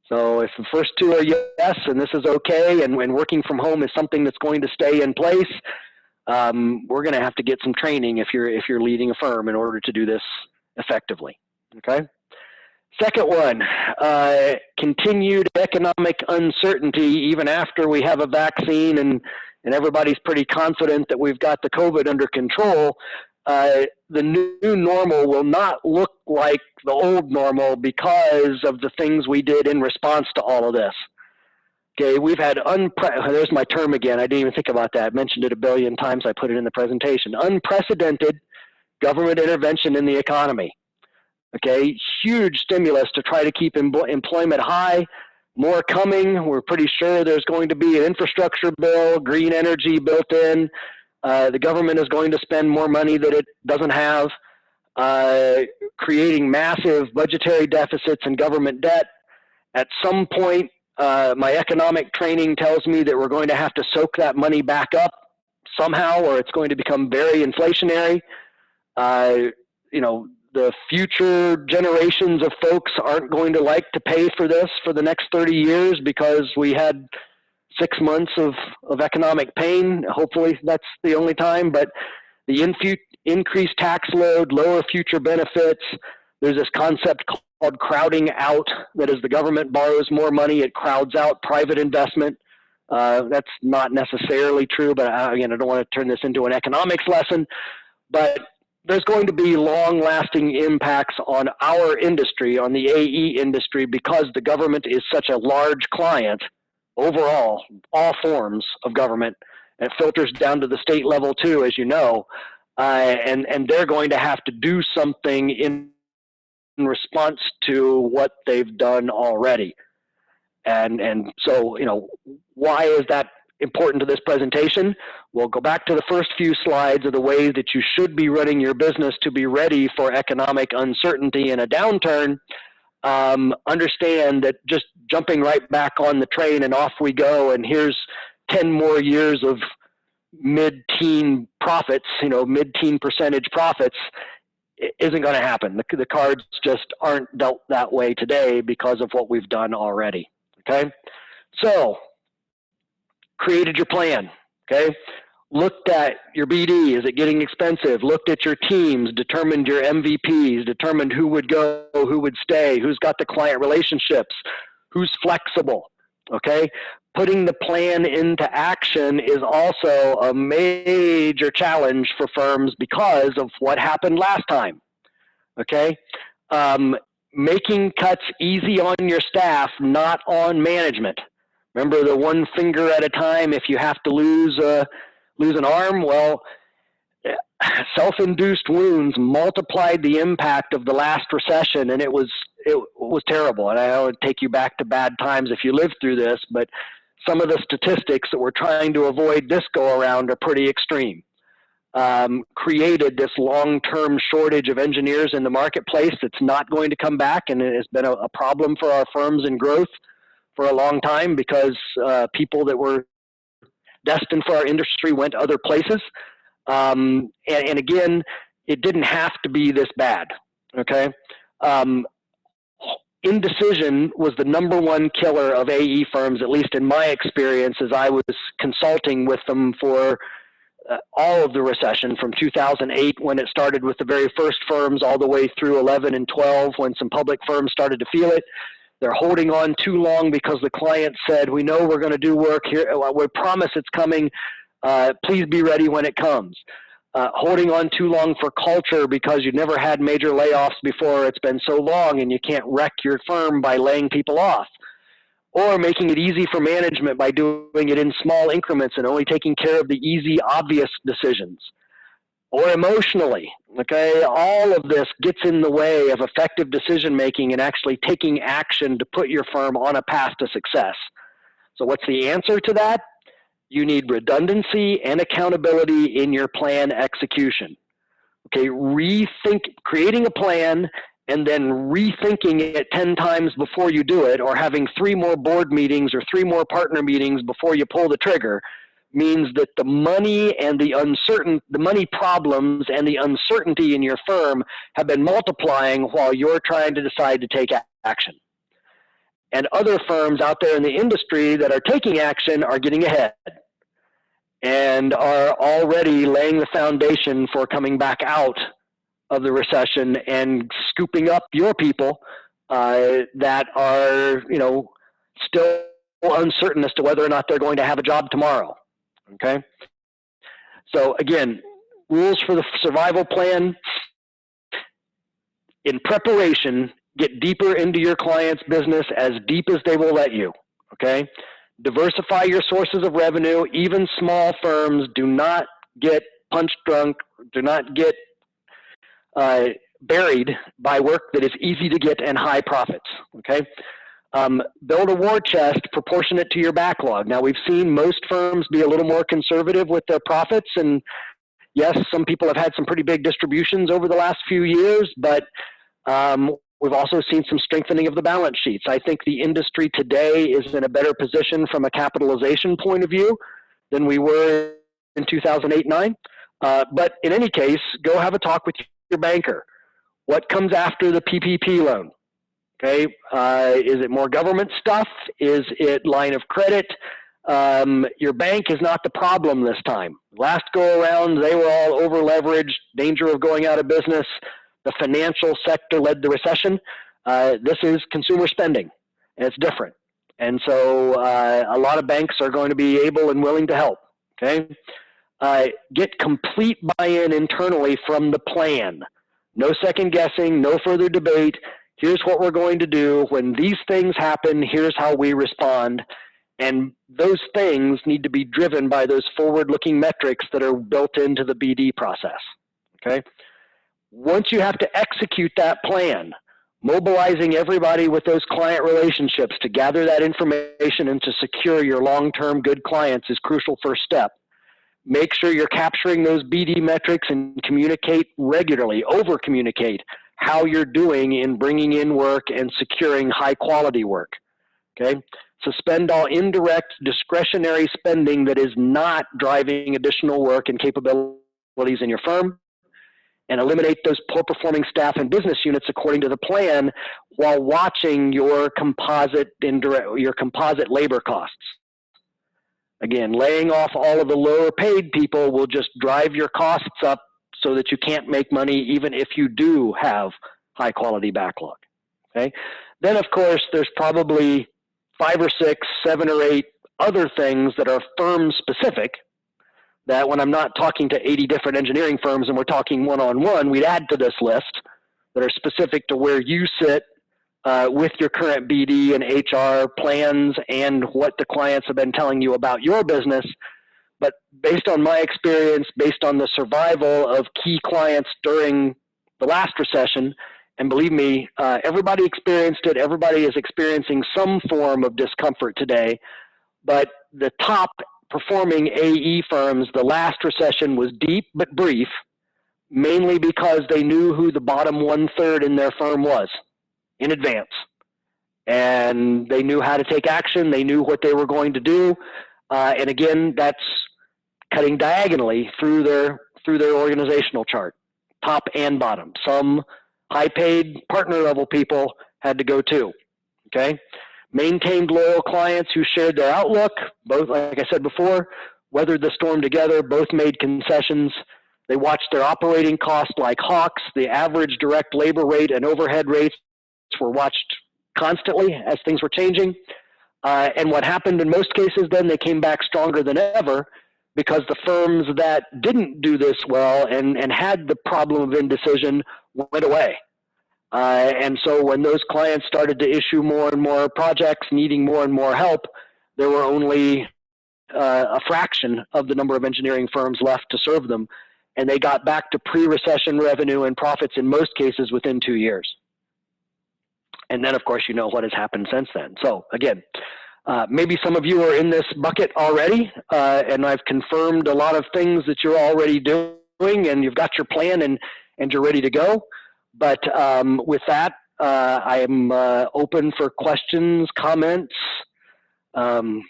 So if the first two are yes, and this is okay, and working from home is something that's going to stay in place, we're going to have to get some training if you're leading a firm in order to do this effectively. Okay. Second one, continued economic uncertainty even after we have a vaccine and everybody's pretty confident that we've got the COVID under control. The new normal will not look like the old normal because of the things we did in response to all of this. Okay, we've had there's my term again. I didn't even think about that. I mentioned it a billion times. I put it in the presentation. Unprecedented government intervention in the economy. Okay, huge stimulus to try to keep employment high. More coming. We're pretty sure there's going to be an infrastructure bill, green energy built in. The government is going to spend more money that it doesn't have, creating massive budgetary deficits and government debt. At some point, my economic training tells me that we're going to have to soak that money back up somehow, or it's going to become very inflationary. The future generations of folks aren't going to like to pay for this for the next 30 years because we had 6 months of economic pain. Hopefully that's the only time, but the increased tax load, lower future benefits, there's this concept called crowding out, that as the government borrows more money, it crowds out private investment. That's not necessarily true, but again, I don't want to turn this into an economics lesson, but there's going to be long-lasting impacts on our industry, on the AE industry, because the government is such a large client overall, all forms of government. And it filters down to the state level too, as you know, and they're going to have to do something in response to what they've done already. And so, why is that important to this presentation? We'll go back to the first few slides of the ways that you should be running your business to be ready for economic uncertainty and a downturn. Understand that just jumping right back on the train and off we go, and here's 10 more years of mid-teen profits, mid-teen percentage profits, isn't going to happen. The cards just aren't dealt that way today because of what we've done already. Okay, so created your plan. Okay, looked at your BD. Is it getting expensive? Looked at your teams, determined your MVPs, determined who would go, who would stay, who's got the client relationships, who's flexible. Okay, putting the plan into action is also a major challenge for firms because of what happened last time. Okay, making cuts easy on your staff, not on management. Remember the one finger at a time. If you have to lose an arm, well, self-induced wounds multiplied the impact of the last recession, and it was terrible. And I don't want to take you back to bad times if you lived through this, but some of the statistics that we're trying to avoid this go around are pretty extreme. Created this long-term shortage of engineers in the marketplace that's not going to come back, and it has been a problem for our firms in growth for a long time because people that were destined for our industry went other places. And again, it didn't have to be this bad, okay? Indecision was the #1 killer of AE firms, at least in my experience, as I was consulting with them for all of the recession from 2008 when it started with the very first firms all the way through 11 and 12 when some public firms started to feel it. They're holding on too long because the client said, we know we're going to do work here. We promise it's coming. Please be ready when it comes. Holding on too long for culture because you've never had major layoffs before. It's been so long and you can't wreck your firm by laying people off. Or making it easy for management by doing it in small increments and only taking care of the easy, obvious decisions. Or emotionally, okay? All of this gets in the way of effective decision-making and actually taking action to put your firm on a path to success. So what's the answer to that? You need redundancy and accountability in your plan execution. Okay, creating a plan and then rethinking it 10 times before you do it, or having 3 more board meetings or 3 more partner meetings before you pull the trigger, means that the money and the money problems and the uncertainty in your firm have been multiplying while you're trying to decide to take action. And other firms out there in the industry that are taking action are getting ahead and are already laying the foundation for coming back out of the recession and scooping up your people that are, still uncertain as to whether or not they're going to have a job tomorrow. Okay. So again, rules for the survival plan. In preparation, get deeper into your client's business, as deep as they will let you. Okay. Diversify your sources of revenue. Even small firms do not get punch drunk, do not get buried by work that is easy to get and high profits, okay? Build a war chest proportionate to your backlog. Now, we've seen most firms be a little more conservative with their profits, and yes, some people have had some pretty big distributions over the last few years, but we've also seen some strengthening of the balance sheets. I think the industry today is in a better position from a capitalization point of view than we were in 2008-9. But in any case, go have a talk with your banker. What comes after the PPP loan? Okay, is it more government stuff? Is it line of credit? Your bank is not the problem this time. Last go around, they were all over leveraged, danger of going out of business. The financial sector led the recession. This is consumer spending, and it's different. And so a lot of banks are going to be able and willing to help. Okay. Get complete buy-in internally from the plan. No second guessing, no further debate. Here's what we're going to do. When these things happen, here's how we respond. And those things need to be driven by those forward-looking metrics that are built into the BD process. Okay. Once you have to execute that plan, Mobilizing everybody with those client relationships to gather that information and to secure your long-term good clients is crucial first step. Make sure you're capturing those BD metrics and communicate regularly, over-communicate how you're doing in bringing in work and securing high-quality work, okay? Suspend all indirect discretionary spending that is not driving additional work and capabilities in your firm, and eliminate those poor performing staff and business units according to the plan while watching your composite labor costs. Again, laying off all of the lower paid people will just drive your costs up so that you can't make money even if you do have high quality backlog. Okay? Then of course there's probably 5 or 6, 7 or 8 other things that are firm specific that when I'm not talking to 80 different engineering firms and we're talking one-on-one, we'd add to this list that are specific to where you sit with your current BD and HR plans and what the clients have been telling you about your business. But based on my experience, based on the survival of key clients during the last recession, and believe me, everybody experienced it, everybody is experiencing some form of discomfort today, but the top performing AE firms, the last recession was deep but brief, mainly because they knew who the bottom 1/3 in their firm was in advance. And they knew how to take action. They knew what they were going to do. And again, that's cutting diagonally through their organizational chart, top and bottom. Some high-paid partner level people had to go too, okay? Maintained loyal clients who shared their outlook, both, like I said before, weathered the storm together, both made concessions. They watched their operating costs like hawks. The average direct labor rate and overhead rates were watched constantly as things were changing. And what happened in most cases then, they came back stronger than ever because the firms that didn't do this well and had the problem of indecision went away. And so when those clients started to issue more and more projects, needing more and more help, there were only a fraction of the number of engineering firms left to serve them. And they got back to pre-recession revenue and profits in most cases within 2 years. And then, of course, you know what has happened since then. So again, maybe some of you are in this bucket already, and I've confirmed a lot of things that you're already doing, and you've got your plan and you're ready to go. But with that, I am open for questions, comments. Holly,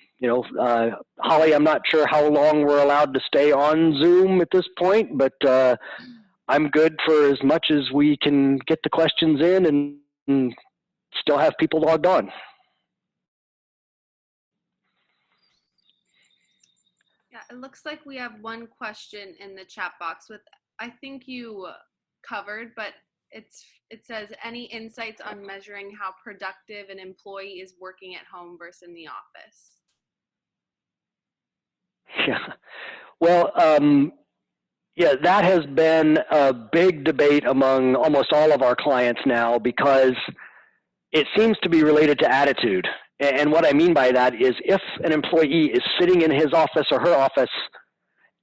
I'm not sure how long we're allowed to stay on Zoom at this point, but I'm good for as much as we can get the questions in and still have people logged on. Yeah, it looks like we have one question in the chat box with, I think you covered, but it says, any insights on measuring how productive an employee is working at home versus in the office? Yeah, well, yeah, that has been a big debate among almost all of our clients now because it seems to be related to attitude. And what I mean by that is if an employee is sitting in his office or her office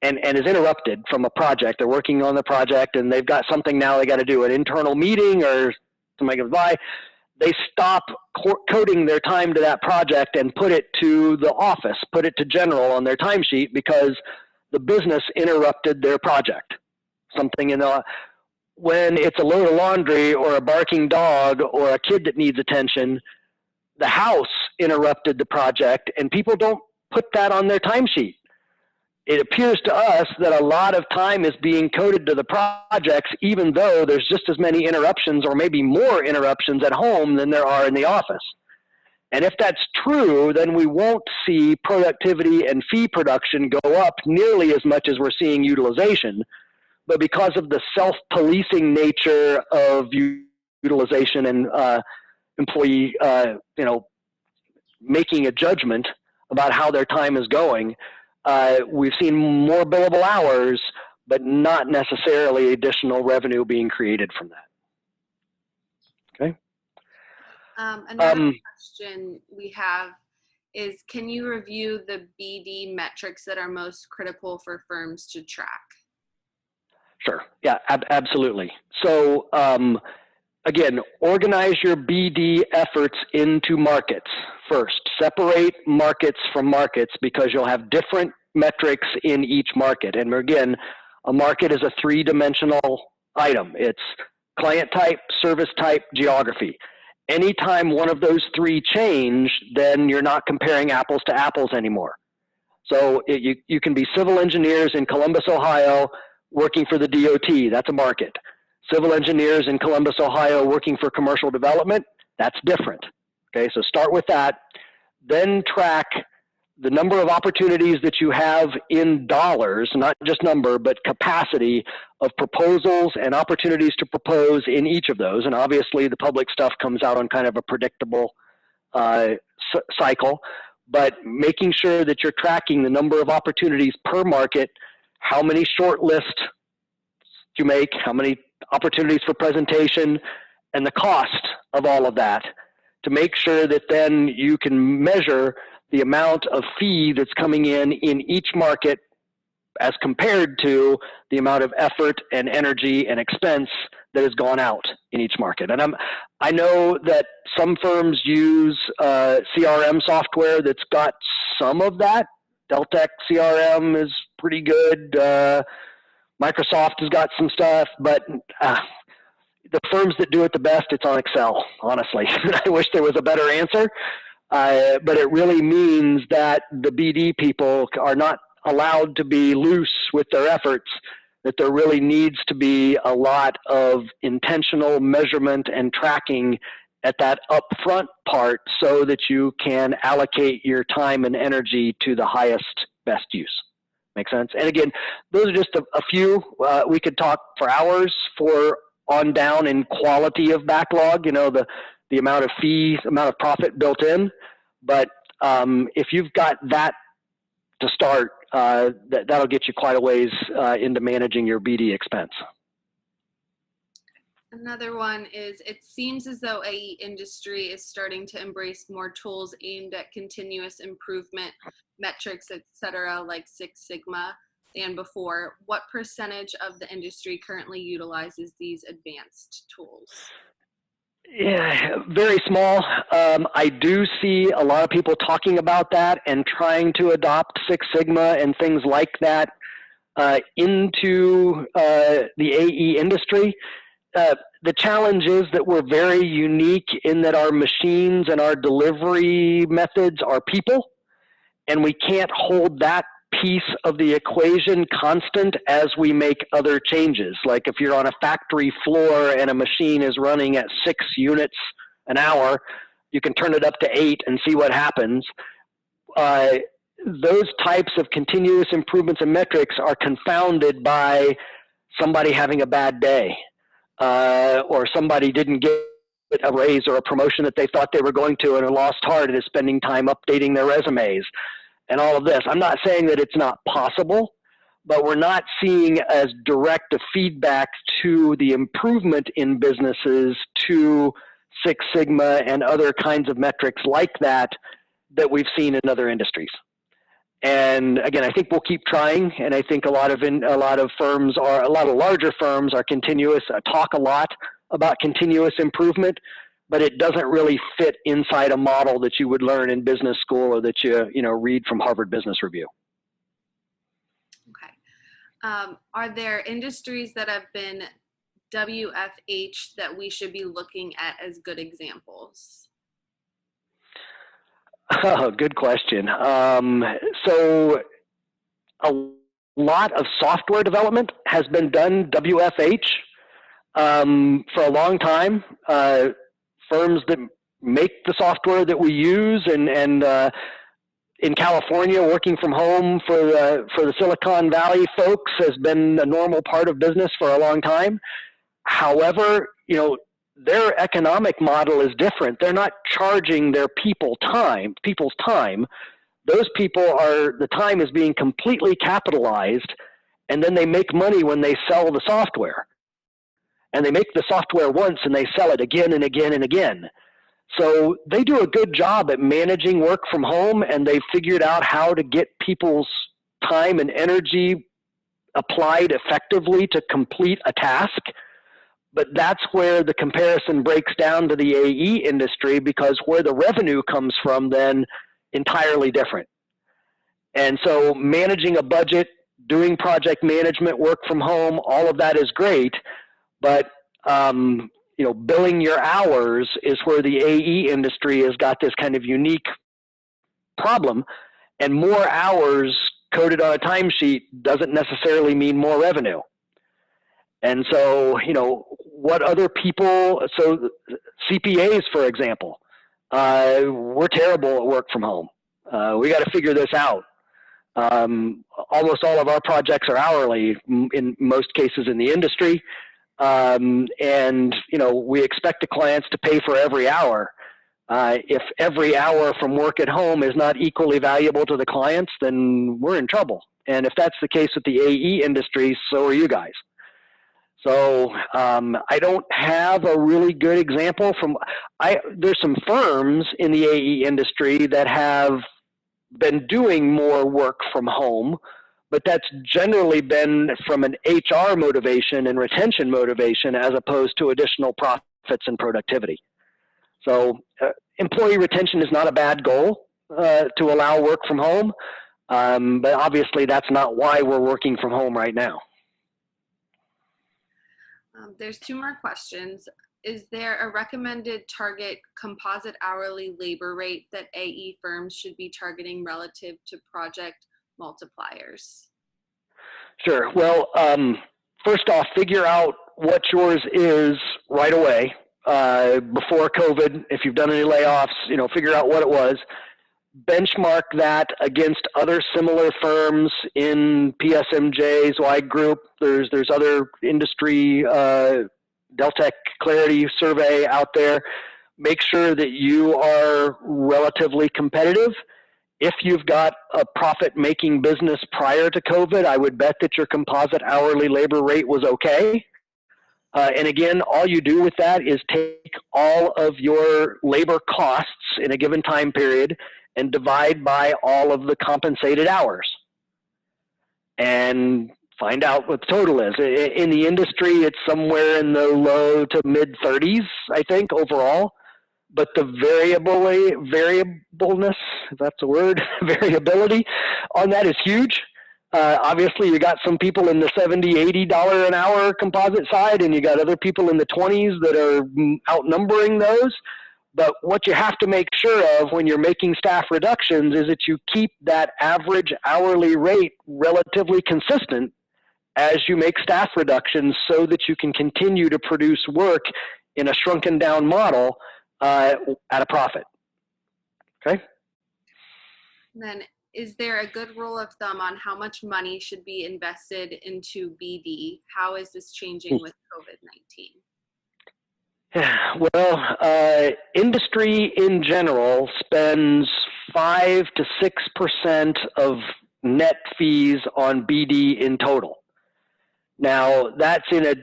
and is interrupted from a project, they're working on the project and they've got something now they got to do, an internal meeting or something goes by, they stop coding their time to that project and put it to the office, put it to general on their timesheet because the business interrupted their project. Something in the, when it's a load of laundry or a barking dog or a kid that needs attention, the house interrupted the project and people don't put that on their timesheet. It appears to us that a lot of time is being coded to the projects, even though there's just as many interruptions or maybe more interruptions at home than there are in the office. And if that's true, then we won't see productivity and fee production go up nearly as much as we're seeing utilization. But because of the self-policing nature of utilization and employee, making a judgment about how their time is going, we've seen more billable hours, but not necessarily additional revenue being created from that. Okay. Another question we have is, can you review the BD metrics that are most critical for firms to track? Sure. Yeah, absolutely. So again, organize your BD efforts into markets first. Separate markets from markets because you'll have different metrics in each market. And again, a market is a three-dimensional item. It's client type, service type, geography. Anytime one of those three change, then you're not comparing apples to apples anymore. So you can be civil engineers in Columbus, Ohio, working for the DOT. That's a market. Civil engineers in Columbus, Ohio, working for commercial development. That's different. Okay, so start with that. Then track the number of opportunities that you have in dollars, not just number, but capacity of proposals and opportunities to propose in each of those. And obviously the public stuff comes out on kind of a predictable cycle, but making sure that you're tracking the number of opportunities per market, how many short lists you make, how many opportunities for presentation, and the cost of all of that to make sure that then you can measure the amount of fee that's coming in each market as compared to the amount of effort and energy and expense that has gone out in each market. And I know that some firms use CRM software that's got some of that. Deltek CRM is pretty good. Microsoft has got some stuff, but the firms that do it the best, it's on Excel, honestly. I wish there was a better answer. But it really means that the BD people are not allowed to be loose with their efforts, that there really needs to be a lot of intentional measurement and tracking at that upfront part so that you can allocate your time and energy to the highest, best use. Make sense? And again, those are just a few. We could talk for hours for on down in quality of backlog, you know, the amount of fees, amount of profit built in. But if you've got that to start, that'll get you quite a ways into managing your BD expense. Another one is, it seems as though AE industry is starting to embrace more tools aimed at continuous improvement, metrics, etc., like Six Sigma than before. What percentage of the industry currently utilizes these advanced tools? Yeah, very small. I do see a lot of people talking about that and trying to adopt Six Sigma and things like that into the AE industry. The challenge is that we're very unique in that our machines and our delivery methods are people, and we can't hold that piece of the equation constant as we make other changes. Like if you're on a factory floor and a machine is running at 6 units an hour, you can turn it up to 8 and see what happens. Those types of continuous improvements and metrics are confounded by somebody having a bad day, or somebody didn't get a raise or a promotion that they thought they were going to and are lost heart and is spending time updating their resumes and all of this. I'm not saying that it's not possible, but we're not seeing as direct a feedback to the improvement in businesses to Six Sigma and other kinds of metrics like that that we've seen in other industries. And again, I think we'll keep trying, and I think a lot of larger firms are continuous, talk a lot about continuous improvement, but it doesn't really fit inside a model that you would learn in business school or that you read from Harvard Business Review. Okay. Are there industries that have been WFH that we should be looking at as good examples? Oh, good question. So a lot of software development has been done WFH for a long time. Firms that make the software that we use, and in California, working from home for the Silicon Valley folks has been a normal part of business for a long time. However, their economic model is different. They're not charging their people's time. Those the time is being completely capitalized, and then they make money when they sell the software. And they make the software once and they sell it again and again and again. So they do a good job at managing work from home, and they've figured out how to get people's time and energy applied effectively to complete a task. But that's where the comparison breaks down to the AE industry, because where the revenue comes from then entirely different. And so managing a budget, doing project management, work from home, all of that is great, but billing your hours is where the AE industry has got this kind of unique problem, and more hours coded on a timesheet doesn't necessarily mean more revenue. And so, what other people, so CPAs, for example, we're terrible at work from home. We got to figure this out. Almost all of our projects are hourly in most cases in the industry. We expect the clients to pay for every hour. If every hour from work at home is not equally valuable to the clients, then we're in trouble. And if that's the case with the AE industry, so are you guys. So I don't have a really good example there's some firms in the AE industry that have been doing more work from home, but that's generally been from an HR motivation and retention motivation as opposed to additional profits and productivity. So employee retention is not a bad goal to allow work from home, but obviously that's not why we're working from home right now. There's two more questions. Is there a recommended target composite hourly labor rate that AE firms should be targeting relative to project multipliers? Sure. Well, first off, figure out what yours is right away before COVID. If you've done any layoffs, figure out what it was. Benchmark that against other similar firms in PSMJ's wide group. There's other industry, Deltek Clarity survey out there. Make sure that you are relatively competitive. If you've got a profit-making business prior to COVID, I would bet that your composite hourly labor rate was okay. And again, all you do with that is take all of your labor costs in a given time period and divide by all of the compensated hours and find out what the total is. In the industry, it's somewhere in the low to mid 30s, I think, overall. But the variableness, if that's a word, variability on that is huge. Obviously, you got some people in the $70, $80 an hour composite side, and you got other people in the 20s that are outnumbering those. But what you have to make sure of when you're making staff reductions is that you keep that average hourly rate relatively consistent as you make staff reductions so that you can continue to produce work in a shrunken down model at a profit. Okay? Then is there a good rule of thumb on how much money should be invested into BD? How is this changing with COVID-19? Well, industry in general spends 5 to 6% of net fees on BD in total. Now, that's in a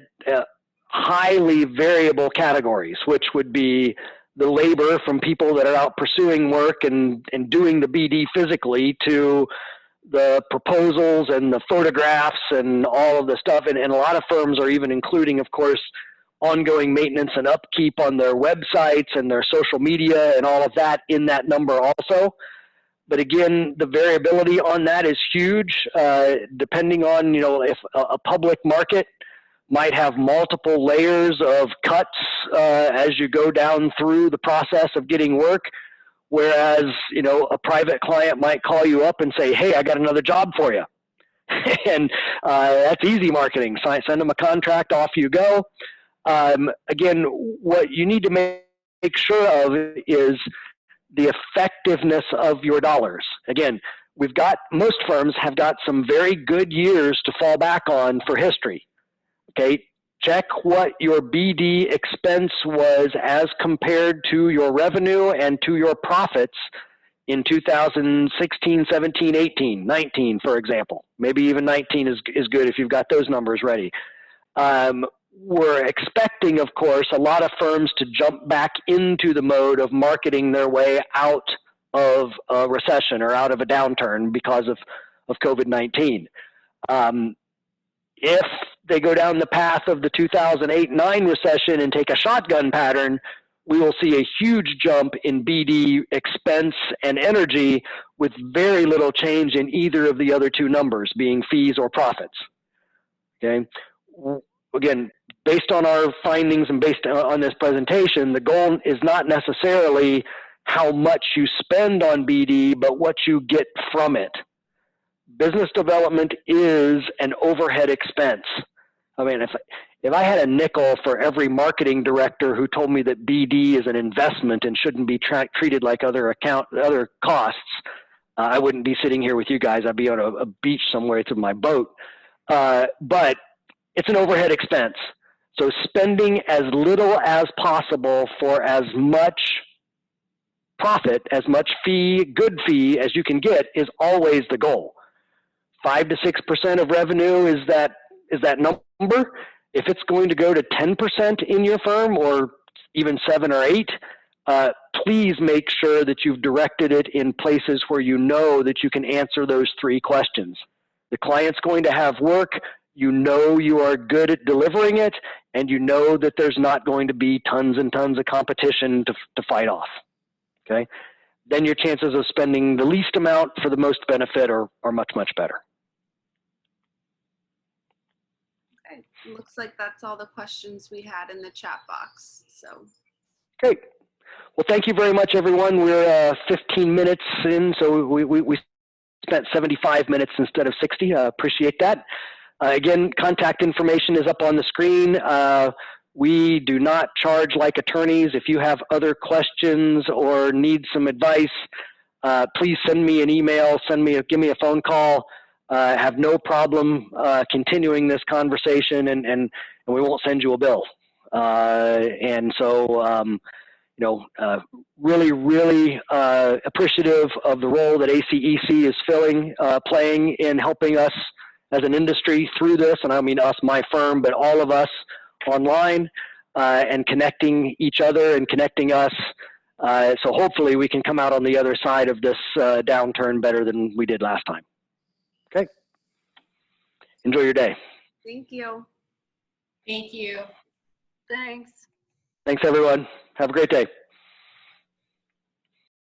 highly variable categories, which would be the labor from people that are out pursuing work and doing the BD physically to the proposals and the photographs and all of the stuff. And a lot of firms are even including, of course, ongoing maintenance and upkeep on their websites and their social media and all of that in that number also. But again, the variability on that is huge, depending on, if a public market might have multiple layers of cuts as you go down through the process of getting work, whereas, a private client might call you up and say, hey, I got another job for you. And that's easy marketing. Send them a contract, off you go. Again, what you need to make sure of is the effectiveness of your dollars. Again, most firms have got some very good years to fall back on for history. Okay, check what your BD expense was as compared to your revenue and to your profits in 2016, 17, 18, 19, for example. Maybe even 19 is good if you've got those numbers ready. We're expecting, of course, a lot of firms to jump back into the mode of marketing their way out of a recession or out of a downturn because of COVID-19. If they go down the path of the 2008-9 recession and take a shotgun pattern, we will see a huge jump in BD expense and energy with very little change in either of the other two numbers, being fees or profits. Okay. Again, based on our findings and based on this presentation, the goal is not necessarily how much you spend on BD, but what you get from it. Business development is an overhead expense. I mean, if I had a nickel for every marketing director who told me that BD is an investment and shouldn't be treated like other costs, I wouldn't be sitting here with you guys. I'd be on a beach somewhere to my boat. But it's an overhead expense. So spending as little as possible for as much profit, as much fee, good fee as you can get is always the goal. 5 to 6% of revenue is that number. If it's going to go to 10% in your firm or even 7 or 8, please make sure that you've directed it in places where you know that you can answer those 3 questions. The client's going to have work, you know you are good at delivering it, and you know that there's not going to be tons and tons of competition to fight off. Okay? Then your chances of spending the least amount for the most benefit are much, much better. Okay, looks like that's all the questions we had in the chat box. So great. Well, thank you very much, everyone. We're 15 minutes in, so we spent 75 minutes instead of 60. Appreciate that. Again, contact information is up on the screen. We do not charge like attorneys. If you have other questions or need some advice, please send me an email, give me a phone call. I have no problem continuing this conversation, and we won't send you a bill. And so, really appreciative of the role that ACEC is playing in helping us as an industry through this, and I don't mean us, my firm, but all of us online, and connecting each other and connecting us. So hopefully we can come out on the other side of this downturn better than we did last time. Okay. Enjoy your day. thank you. Thank you. Thanks. Thanks, everyone. Have a great day.